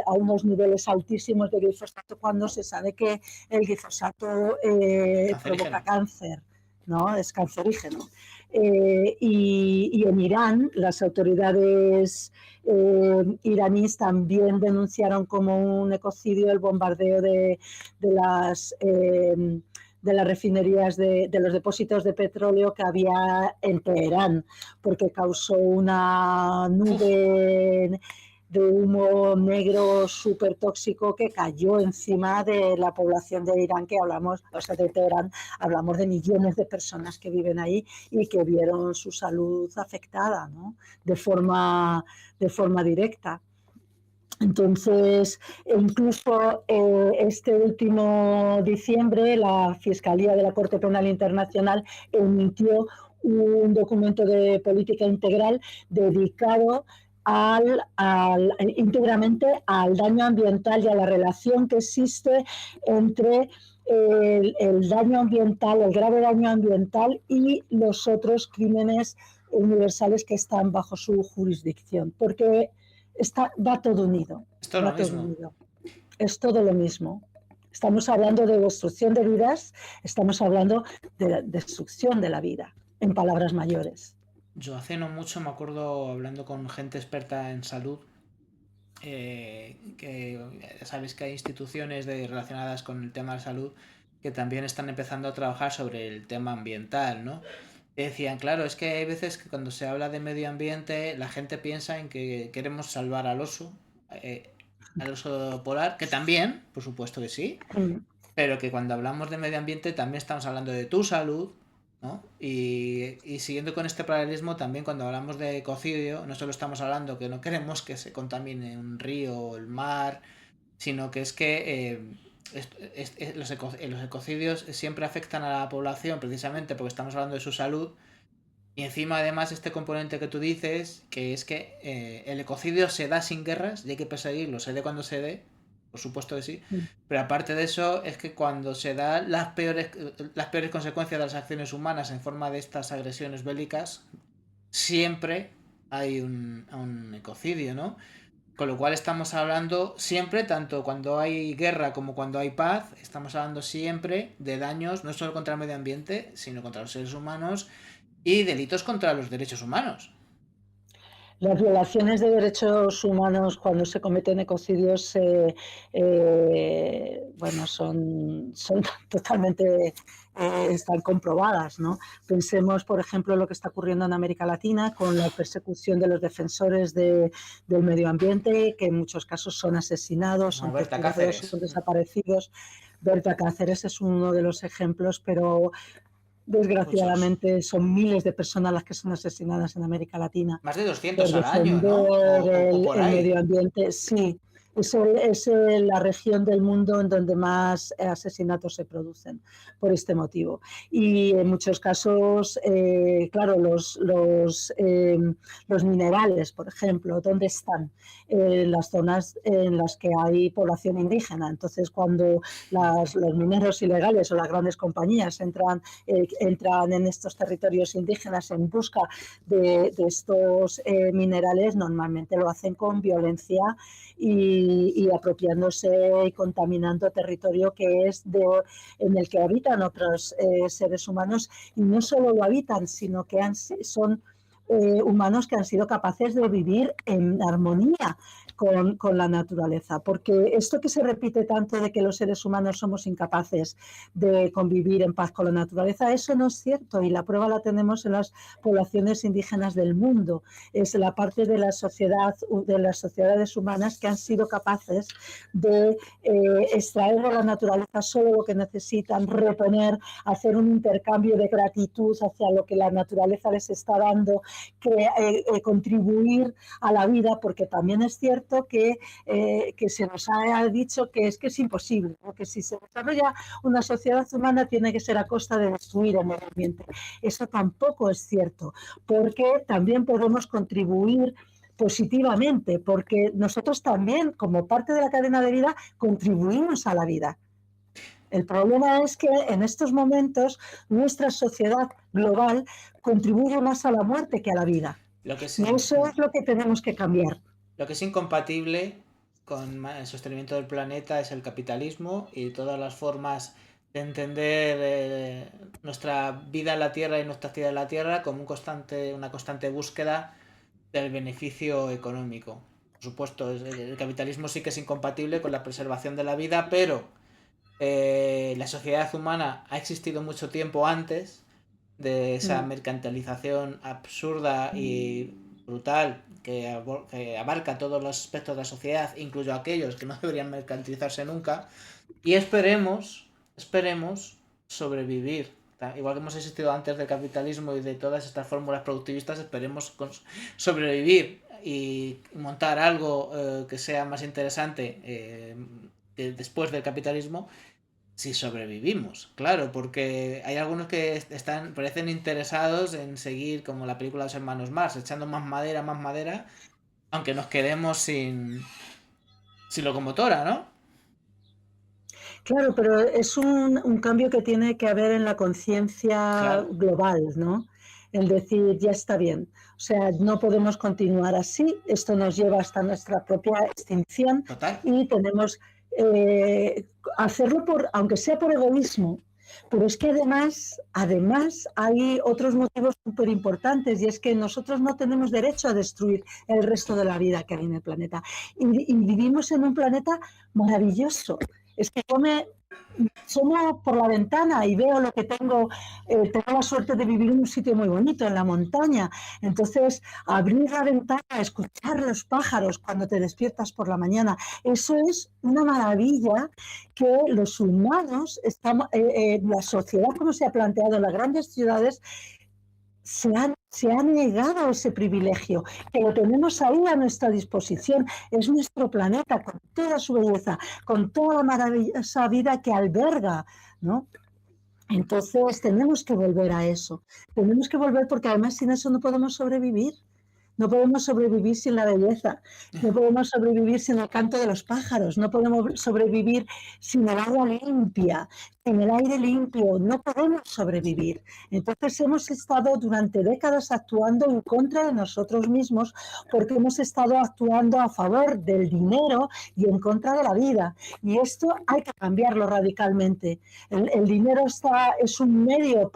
a unos niveles altísimos de glifosato, cuando se sabe que el glifosato provoca cáncer, ¿no? Es cancerígeno. Y en Irán, las autoridades iraníes también denunciaron como un ecocidio el bombardeo de las refinerías, de los depósitos de petróleo que había en Teherán, porque causó una nube de humo negro súper tóxico que cayó encima de la población de Irán, que hablamos, o sea, de Teherán, hablamos de millones de personas que viven ahí y que vieron su salud afectada, ¿no? de forma directa. Entonces, incluso este último diciembre, la Fiscalía de la Corte Penal Internacional emitió un documento de política integral dedicado íntegramente al daño ambiental y a la relación que existe entre el daño ambiental, el grave daño ambiental y los otros crímenes universales que están bajo su jurisdicción, porque va todo unido. Es todo lo mismo. Es todo lo mismo. Estamos hablando de destrucción de vidas, estamos hablando de la destrucción de la vida, en palabras mayores. Yo hace no mucho me acuerdo hablando con gente experta en salud, que sabéis que hay instituciones relacionadas con el tema de salud que también están empezando a trabajar sobre el tema ambiental, ¿no? Decían, claro, es que hay veces que cuando se habla de medio ambiente la gente piensa en que queremos salvar al oso polar, que también, por supuesto que sí, pero que cuando hablamos de medio ambiente también estamos hablando de tu salud, ¿no? Y siguiendo con este paralelismo, también cuando hablamos de ecocidio, no solo estamos hablando que no queremos que se contamine un río o el mar, sino que es que los ecocidios siempre afectan a la población precisamente porque estamos hablando de su salud. Y encima, además, este componente que tú dices, que es que el ecocidio se da sin guerras y hay que perseguirlo, se dé cuando se dé, por supuesto que sí. Pero aparte de eso, es que cuando se dan las peores consecuencias de las acciones humanas en forma de estas agresiones bélicas, siempre hay un ecocidio, ¿no? Con lo cual estamos hablando siempre, tanto cuando hay guerra como cuando hay paz, estamos hablando siempre de daños no solo contra el medio ambiente, sino contra los seres humanos y delitos contra los derechos humanos. Las violaciones de derechos humanos cuando se cometen ecocidios bueno, son totalmente están comprobadas, ¿no? Pensemos, por ejemplo, lo que está ocurriendo en América Latina con la persecución de los defensores del medio ambiente, que en muchos casos son asesinados, son torturados, son desaparecidos. Berta Cáceres es uno de los ejemplos, pero desgraciadamente son miles de personas las que son asesinadas en América Latina. Más de 200 al año, ¿no? El medio ambiente, sí. la región del mundo en donde más asesinatos se producen por este motivo. Y en muchos casos, claro, los minerales, por ejemplo, ¿dónde están? En las zonas en las que hay población indígena. Entonces, cuando los mineros ilegales o las grandes compañías entran en estos territorios indígenas en busca de estos minerales, normalmente lo hacen con violencia y apropiándose y contaminando territorio que es en el que habitan otros seres humanos, y no solo lo habitan, sino que son humanos que han sido capaces de vivir en armonía con la naturaleza, porque esto que se repite tanto de que los seres humanos somos incapaces de convivir en paz con la naturaleza, eso no es cierto, y la prueba la tenemos en las poblaciones indígenas del mundo. Es la parte de la sociedad, de las sociedades humanas que han sido capaces de extraer de la naturaleza solo lo que necesitan, reponer, hacer un intercambio de gratitud hacia lo que la naturaleza les está dando, contribuir a la vida, porque también es cierto que se nos ha dicho que es imposible, porque si se desarrolla una sociedad humana tiene que ser a costa de destruir el medio ambiente. Eso tampoco es cierto, porque también podemos contribuir positivamente, porque nosotros también, como parte de la cadena de vida, contribuimos a la vida. El problema es que en estos momentos nuestra sociedad global contribuye más a la muerte que a la vida. Lo que es, Y eso es lo que tenemos que cambiar. lo que es incompatible con el sostenimiento del planeta es el capitalismo y todas las formas de entender nuestra vida en la Tierra y nuestra actividad en la Tierra como una constante búsqueda del beneficio económico. Por supuesto, el capitalismo sí que es incompatible con la preservación de la vida, pero la sociedad humana ha existido mucho tiempo antes de esa mercantilización absurda y brutal que abarca todos los aspectos de la sociedad, incluso aquellos que no deberían mercantilizarse nunca, y esperemos sobrevivir. Igual que hemos existido antes del capitalismo y de todas estas fórmulas productivistas, esperemos sobrevivir y montar algo que sea más interesante después del capitalismo si sobrevivimos, claro, porque hay algunos que parecen interesados en seguir como la película de los hermanos Marx, echando más madera, aunque nos quedemos sin locomotora, ¿no? Claro, pero es un cambio que tiene que haber en la conciencia Claro, global, ¿no? El decir, ya está bien. O sea, no podemos continuar así, esto nos lleva hasta nuestra propia extinción total. y tenemos hacerlo aunque sea por egoísmo, pero es que además hay otros motivos súper importantes, y es que nosotros no tenemos derecho a destruir el resto de la vida que hay en el planeta. Y vivimos en un planeta maravilloso. Es que yo me asomo por la ventana y veo lo que tengo la suerte de vivir en un sitio muy bonito, en la montaña. Entonces, abrir la ventana, escuchar los pájaros cuando te despiertas por la mañana, eso es una maravilla que los humanos, la sociedad como se ha planteado en las grandes ciudades, se ha negado ese privilegio, que lo tenemos ahí a nuestra disposición. Es nuestro planeta con toda su belleza, con toda la maravillosa vida que alberga, ¿no? Entonces tenemos que volver a eso. Tenemos que volver porque además sin eso no podemos sobrevivir. No podemos sobrevivir sin la belleza, no podemos sobrevivir sin el canto de los pájaros, no podemos sobrevivir sin el agua limpia, sin el aire limpio, no podemos sobrevivir. Entonces hemos estado durante décadas actuando en contra de nosotros mismos porque hemos estado actuando a favor del dinero y en contra de la vida. Y esto hay que cambiarlo radicalmente. El dinero es un medio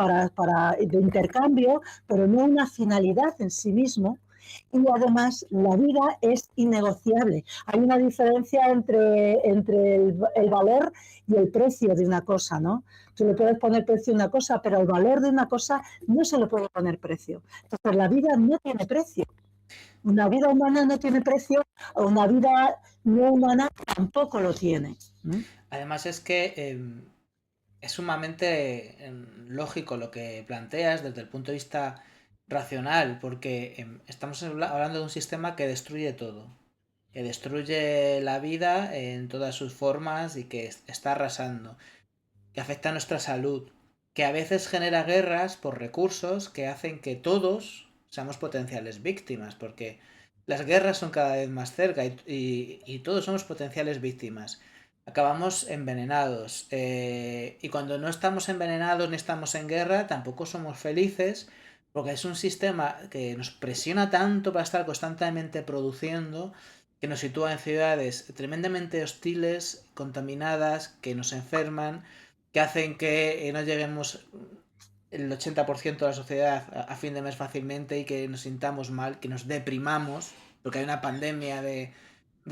de intercambio, pero no una finalidad en sí mismo. Y además la vida es innegociable. Hay una diferencia entre el valor y el precio de una cosa, ¿no? Tú le puedes poner precio a una cosa, pero el valor de una cosa no se le puede poner precio. Entonces la vida no tiene precio. Una vida humana no tiene precio, una vida no humana tampoco lo tiene. Además es que es sumamente lógico lo que planteas desde el punto de vista racional, porque estamos hablando de un sistema que destruye todo. que destruye la vida en todas sus formas y que está arrasando, que afecta a nuestra salud, que a veces genera guerras por recursos que hacen que todos seamos potenciales víctimas, porque las guerras son cada vez más cerca y todos somos potenciales víctimas. Acabamos envenenados y cuando no estamos envenenados ni estamos en guerra tampoco somos felices porque es un sistema que nos presiona tanto para estar constantemente produciendo que nos sitúa en ciudades tremendamente hostiles, contaminadas, que nos enferman, que hacen que no lleguemos el 80% de la sociedad a fin de mes fácilmente y que nos sintamos mal, que nos deprimamos, porque hay una pandemia de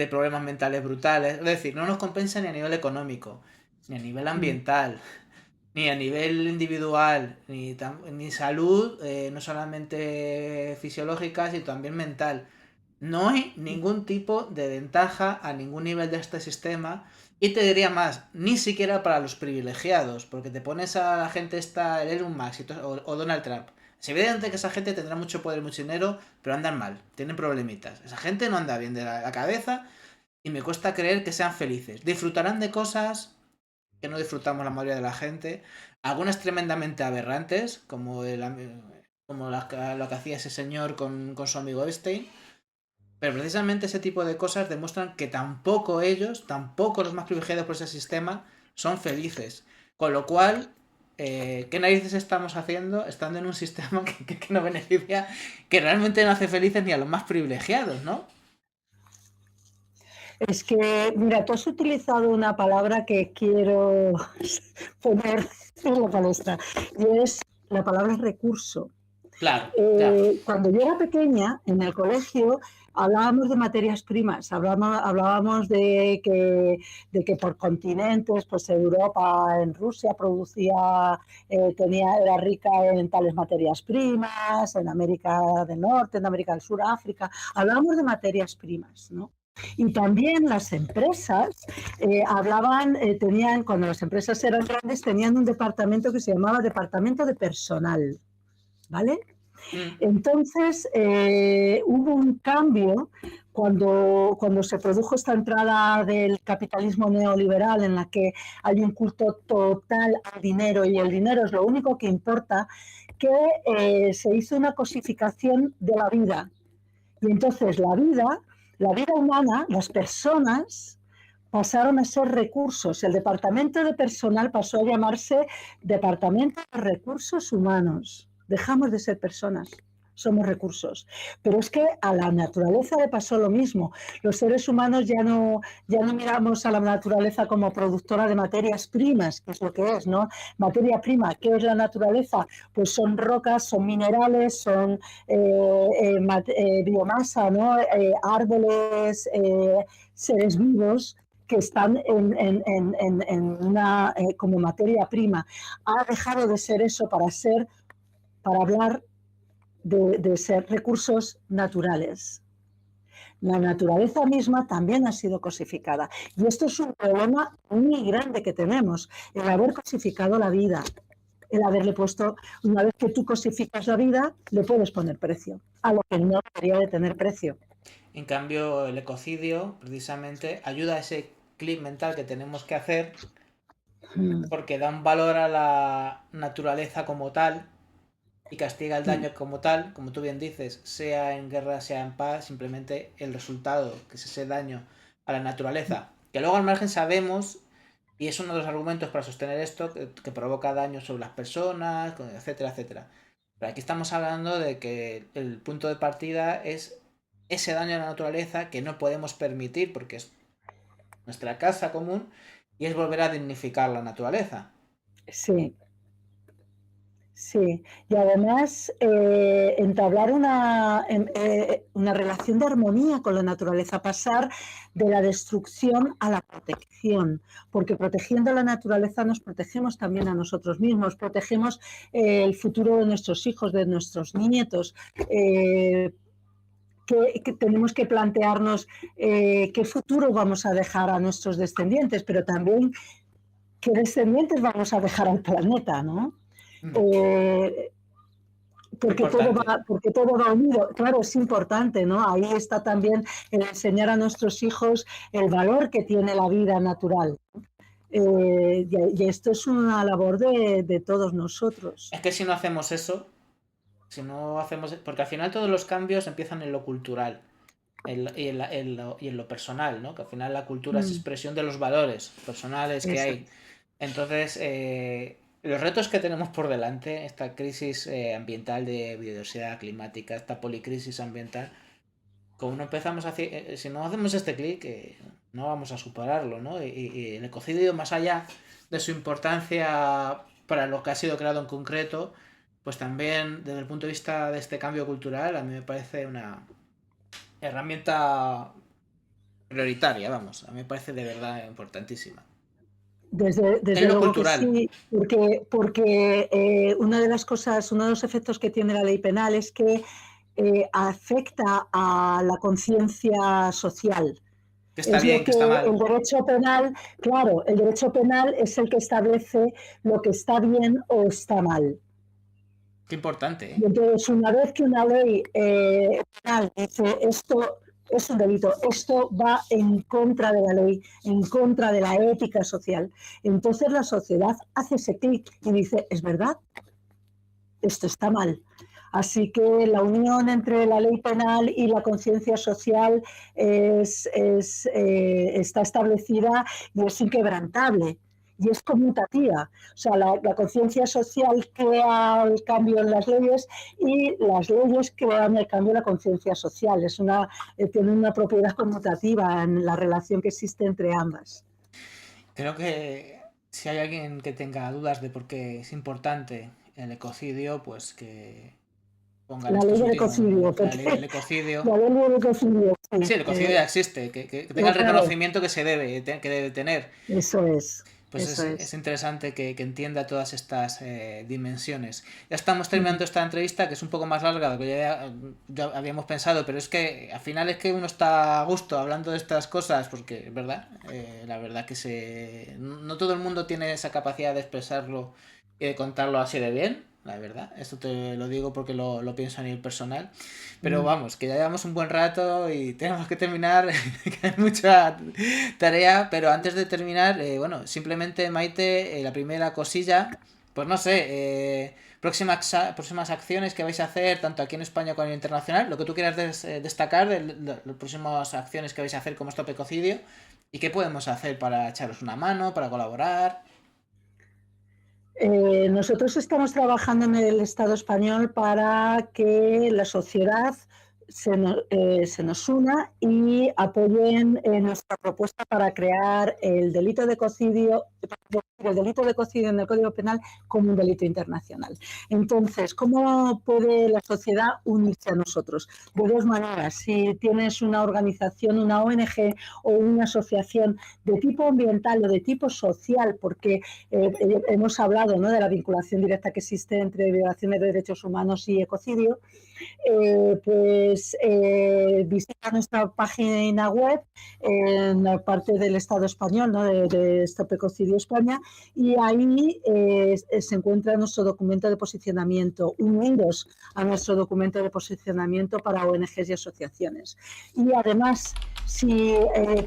problemas mentales brutales. Es decir, no nos compensa ni a nivel económico, ni a nivel ambiental, ni a nivel individual, ni salud, no solamente fisiológica, sino también mental. No hay ningún tipo de ventaja a ningún nivel de este sistema. Y te diría más, ni siquiera para los privilegiados, porque te pones a la gente esta, el Elon Musk o Donald Trump. Es evidente que esa gente tendrá mucho poder, mucho dinero, pero andan mal, tienen problemitas. Esa gente no anda bien de la cabeza y me cuesta creer que sean felices. Disfrutarán de cosas que no disfrutamos la mayoría de la gente, algunas tremendamente aberrantes, como lo que hacía ese señor con su amigo Epstein, pero precisamente ese tipo de cosas demuestran que tampoco ellos, tampoco los más privilegiados por ese sistema, son felices. Con lo cual, ¿qué narices estamos haciendo estando en un sistema que no beneficia, que realmente no hace felices ni a los más privilegiados, ¿no? Es que, mira, tú has utilizado una palabra que quiero poner en la palestra y es la palabra recurso. Claro, ya. Cuando yo era pequeña, en el colegio, hablábamos de materias primas, hablábamos de que por continentes, pues Europa, en Rusia producía, era rica en tales materias primas, en América del Norte, en América del Sur, África, hablábamos de materias primas, ¿no? Y también las empresas cuando las empresas eran grandes, tenían un departamento que se llamaba Departamento de Personal, ¿vale? Entonces, hubo un cambio cuando se produjo esta entrada del capitalismo neoliberal en la que hay un culto total al dinero y el dinero es lo único que importa, que se hizo una cosificación de la vida. Y entonces la vida humana, las personas pasaron a ser recursos. El departamento de personal pasó a llamarse Departamento de Recursos Humanos. Dejamos de ser personas, somos recursos. Pero es que a la naturaleza le pasó lo mismo. Los seres humanos ya no miramos a la naturaleza como productora de materias primas, que es lo que es, ¿no? Materia prima, ¿qué es la naturaleza? Pues son rocas, son minerales, son biomasa, ¿no? Árboles, seres vivos que están como materia prima. Ha dejado de ser eso para hablar de ser recursos naturales. La naturaleza misma también ha sido cosificada. Y esto es un problema muy grande que tenemos, el haber cosificado la vida, el haberle puesto, una vez que tú cosificas la vida, le puedes poner precio, a lo que no debería de tener precio. En cambio, el ecocidio precisamente ayuda a ese clip mental que tenemos que hacer porque da un valor a la naturaleza como tal y castiga el daño como tal, como tú bien dices, sea en guerra, sea en paz, simplemente el resultado, que es ese daño a la naturaleza. Que luego al margen sabemos, y es uno de los argumentos para sostener esto, que provoca daño sobre las personas, etcétera, etcétera. Pero aquí estamos hablando de que el punto de partida es ese daño a la naturaleza que no podemos permitir porque es nuestra casa común y es volver a dignificar la naturaleza. Sí, sí, y además entablar una relación de armonía con la naturaleza, pasar de la destrucción a la protección, porque protegiendo la naturaleza nos protegemos también a nosotros mismos, protegemos el futuro de nuestros hijos, de nuestros nietos. Que tenemos que plantearnos qué futuro vamos a dejar a nuestros descendientes, pero también qué descendientes vamos a dejar al planeta, ¿no? Mm. Eh, Importante. porque todo va unido. Claro, es importante, ¿no? Ahí está también el enseñar a nuestros hijos el valor que tiene la vida natural. Y esto es una labor de todos nosotros. Es que si no hacemos eso, si no hacemos... Porque al final todos los cambios empiezan en lo cultural y en lo personal, ¿no? Que al final la cultura es Mm, expresión de los valores personales que eso hay. Entonces, los retos que tenemos por delante, esta crisis ambiental de biodiversidad climática, esta policrisis ambiental, como no empezamos a hacer, si no hacemos este clic, no vamos a superarlo, ¿no? Y el ecocidio, más allá de su importancia para lo que ha sido creado en concreto, pues también desde el punto de vista de este cambio cultural, a mí me parece una herramienta prioritaria, vamos, a mí me parece de verdad importantísima. En Desde lo luego que cultural, sí, porque una de las cosas, uno de los efectos que tiene la ley penal es que afecta a la conciencia social. que está Es lo bien, que que está mal. el derecho penal, claro, el derecho penal es el que establece lo que está bien o está mal. Qué importante, Y ¿eh? entonces, una vez que una ley penal dice esto es un delito, esto va en contra de la ley, en contra de la ética social, entonces la sociedad hace ese clic y dice, es verdad, esto está mal. Así que la unión entre la ley penal y la conciencia social está establecida y es inquebrantable y es conmutativa. O sea, la conciencia social crea el cambio en las leyes y las leyes crean el cambio en la conciencia social. Tiene una propiedad conmutativa en la relación que existe entre ambas. Creo que si hay alguien que tenga dudas de por qué es importante el ecocidio, pues que pongan La ley estos del últimos, ecocidio, la ley del porque ecocidio. la ley del ecocidio, Sí, sí, el ecocidio ya existe, que tenga el claro, reconocimiento que se debe, que debe tener. eso es, Pues eso es es. interesante que entienda todas estas dimensiones. Ya estamos Mm. terminando esta entrevista, que es un poco más larga de lo que ya habíamos pensado, pero es que al final es que uno está a gusto hablando de estas cosas, porque es verdad, la verdad que no todo el mundo tiene esa capacidad de expresarlo y de contarlo así de bien, la verdad. Esto te lo digo porque lo pienso a nivel personal. Pero Mm. vamos, que ya llevamos un buen rato y tenemos que terminar, que hay mucha tarea, pero antes de terminar, bueno, simplemente Maite, la primera cosilla, pues no sé, próximas acciones que vais a hacer, tanto aquí en España como en internacional, lo que tú quieras destacar de las próximas acciones que vais a hacer como Stop Ecocidio y qué podemos hacer para echaros una mano, para colaborar. Nosotros estamos trabajando en el Estado español para que la sociedad se nos una y apoyen nuestra propuesta para crear el delito de ecocidio en el Código Penal como un delito internacional. Entonces, ¿cómo puede la sociedad unirse a nosotros? De dos maneras. Si tienes una organización, una ONG o una asociación de tipo ambiental o de tipo social, porque hemos hablado, ¿no?, de la vinculación directa que existe entre violaciones de derechos humanos y ecocidio, visita nuestra página web en la parte del Estado español, ¿no?, de Stop Ecocidio España, y ahí se encuentra nuestro documento de posicionamiento, unidos a nuestro documento de posicionamiento para ONGs y asociaciones. Y además, si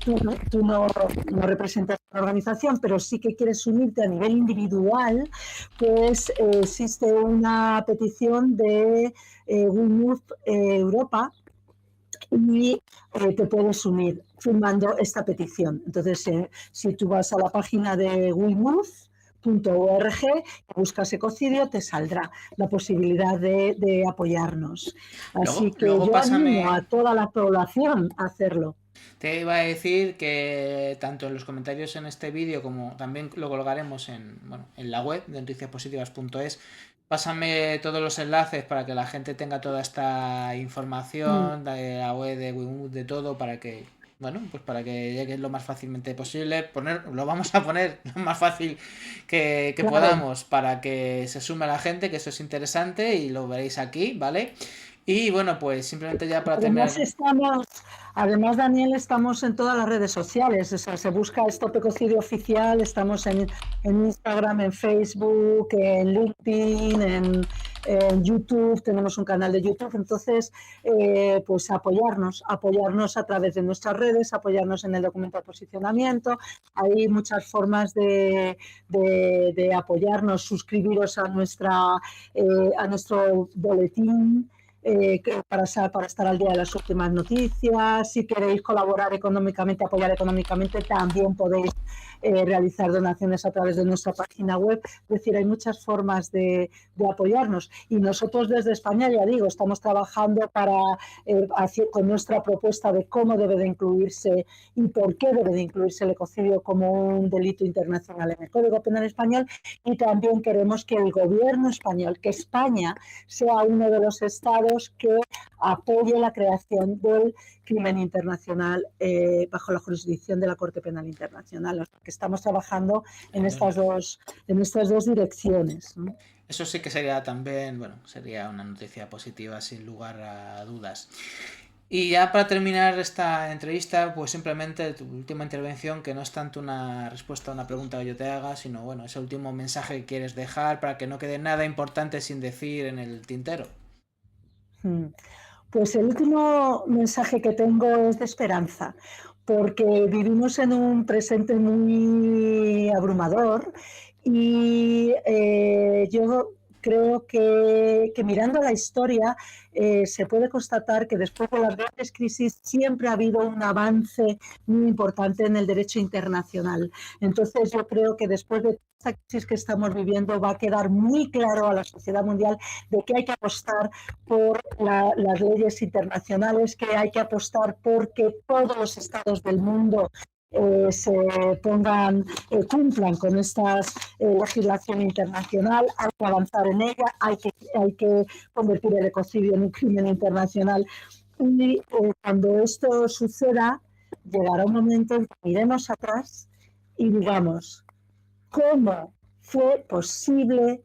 tú no representas una organización, pero sí que quieres unirte a nivel individual, pues existe una petición de We Move Europa y te puedes unir firmando esta petición. Entonces, si tú vas a la página de WeMove.org, buscas ecocidio, te saldrá la posibilidad de apoyarnos. Así Luego, que luego yo animo pásame. a toda la población a hacerlo. Te iba a decir que tanto en los comentarios en este vídeo como también lo colgaremos bueno, en la web de noticiaspositivas.es. Pásame todos los enlaces para que la gente tenga toda esta Mm, información de la web de Wimut, de todo, para que, bueno, pues para que llegue lo más fácilmente posible. Lo vamos a poner lo más fácil que claro. podamos para que se sume la gente, que eso es interesante y lo veréis aquí, ¿vale? Y bueno, pues simplemente ya para Además, terminar. Daniel, estamos en todas las redes sociales. O sea, se busca Stop Ecocidio Oficial, estamos en Instagram, en Facebook, en LinkedIn, en YouTube, tenemos un canal de YouTube, entonces pues apoyarnos a través de nuestras redes, apoyarnos en el documento de posicionamiento. Hay muchas formas de apoyarnos, suscribiros a nuestro boletín, para estar al día de las últimas noticias. Si queréis colaborar económicamente, apoyar económicamente, también podéis realizar donaciones a través de nuestra página web. Es decir, hay muchas formas de apoyarnos. Y nosotros desde España, ya digo, estamos trabajando con nuestra propuesta de cómo debe de incluirse y por qué debe de incluirse el ecocidio como un delito internacional en el Código Penal español. Y también queremos que el gobierno español, que España sea uno de los estados que apoye la creación del crimen internacional bajo la jurisdicción de la Corte Penal Internacional. O sea, que estamos trabajando en estas dos direcciones, ¿no? Eso sí que sería también, bueno, sería una noticia positiva sin lugar a dudas. Y ya para terminar esta entrevista, pues simplemente tu última intervención, que no es tanto una respuesta a una pregunta que yo te haga, sino bueno, ese último mensaje que quieres dejar para que no quede nada importante sin decir en el tintero. Pues el último mensaje que tengo es de esperanza, porque vivimos en un presente muy abrumador y yo creo que mirando la historia se puede constatar que después de las grandes crisis siempre ha habido un avance muy importante en el derecho internacional. Entonces yo creo que después de esta crisis que estamos viviendo va a quedar muy claro a la sociedad mundial de que hay que apostar por las leyes internacionales, que hay que apostar porque todos los estados del mundo cumplan con esta legislación internacional. Hay que avanzar en ella, hay que convertir el ecocidio en un crimen internacional. Y cuando esto suceda, llegará un momento en que miremos atrás y digamos, ¿cómo fue posible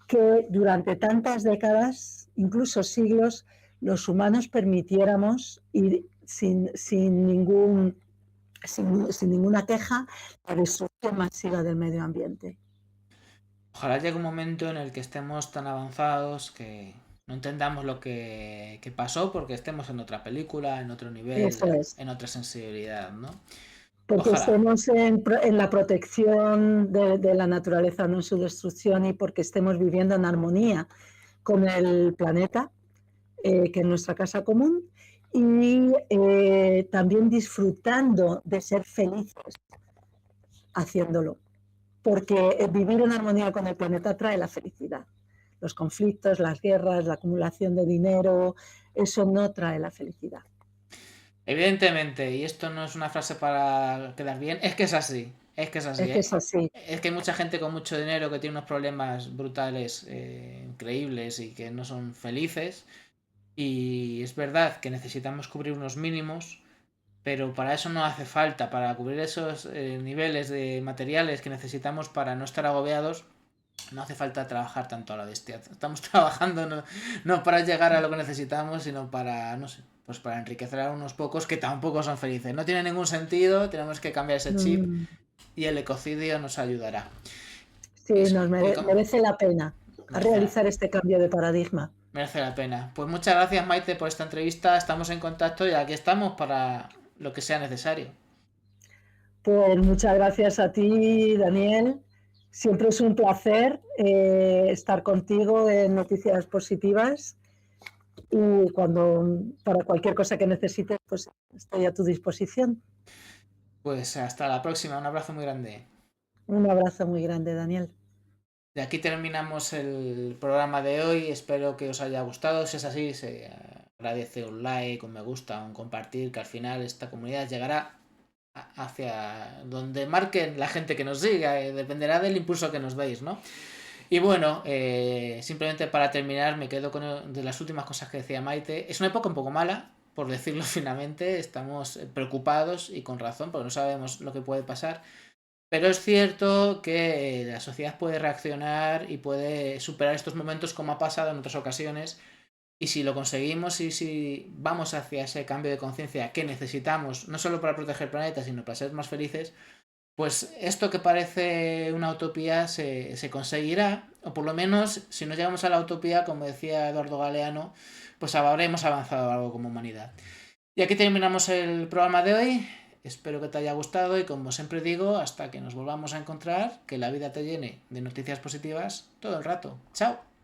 que durante tantas décadas, incluso siglos, los humanos permitiéramos ir sin ninguna queja la destrucción masiva del medio ambiente? Ojalá llegue un momento en el que estemos tan avanzados que no entendamos lo que pasó porque estemos en otra película, en otro nivel, Eso es. en otra sensibilidad, ¿no? Porque Ojalá. estemos en la protección de la naturaleza, no en su destrucción, y porque estemos viviendo en armonía con el planeta, que es nuestra casa común, y también disfrutando de ser felices haciéndolo. Porque vivir en armonía con el planeta trae la felicidad. Los conflictos, las guerras, la acumulación de dinero, eso no trae la felicidad. Evidentemente, y esto no es una frase para quedar bien, es que es así. Es que es así, Es que es ¿eh? así. Es que hay mucha gente con mucho dinero que tiene unos problemas brutales, increíbles y que no son felices. Y es verdad que necesitamos cubrir unos mínimos, pero para eso no hace falta, para cubrir esos niveles de materiales que necesitamos para no estar agobiados, no hace falta trabajar tanto a la bestia. Estamos trabajando no para llegar a lo que necesitamos, sino para, no sé, pues para enriquecer a unos pocos que tampoco son felices. No tiene ningún sentido, tenemos que cambiar ese chip y el ecocidio nos ayudará. Sí, Eso, nos merece la pena merece, realizar este cambio de paradigma. merece la pena. Pues muchas gracias, Maite, por esta entrevista. Estamos en contacto y aquí estamos para lo que sea necesario. Pues muchas gracias a ti, Daniel. Siempre es un placer estar contigo en Noticias Positivas, y para cualquier cosa que necesites, pues estoy a tu disposición. Pues hasta la próxima, un abrazo muy grande. Un abrazo muy grande, Daniel. De aquí terminamos el programa de hoy. Espero que os haya gustado. Si es así, se agradece un like, un me gusta, un compartir, que al final esta comunidad llegará hacia donde marquen la gente que nos siga. Dependerá del impulso que nos deis, ¿no? Y bueno, simplemente para terminar, me quedo con de las últimas cosas que decía Maite. Es una época un poco mala, por decirlo finamente. Estamos preocupados y con razón, porque no sabemos lo que puede pasar. Pero es cierto que la sociedad puede reaccionar y puede superar estos momentos como ha pasado en otras ocasiones. Y si lo conseguimos y si vamos hacia ese cambio de conciencia que necesitamos, no solo para proteger el planeta, sino para ser más felices, pues esto que parece una utopía se conseguirá O por lo menos, si no llegamos a la utopía, como decía Eduardo Galeano, pues habremos avanzado algo como humanidad. Y aquí terminamos el programa de hoy. Espero que te haya gustado y como siempre digo, hasta que nos volvamos a encontrar, que la vida te llene de noticias positivas todo el rato. ¡Chao!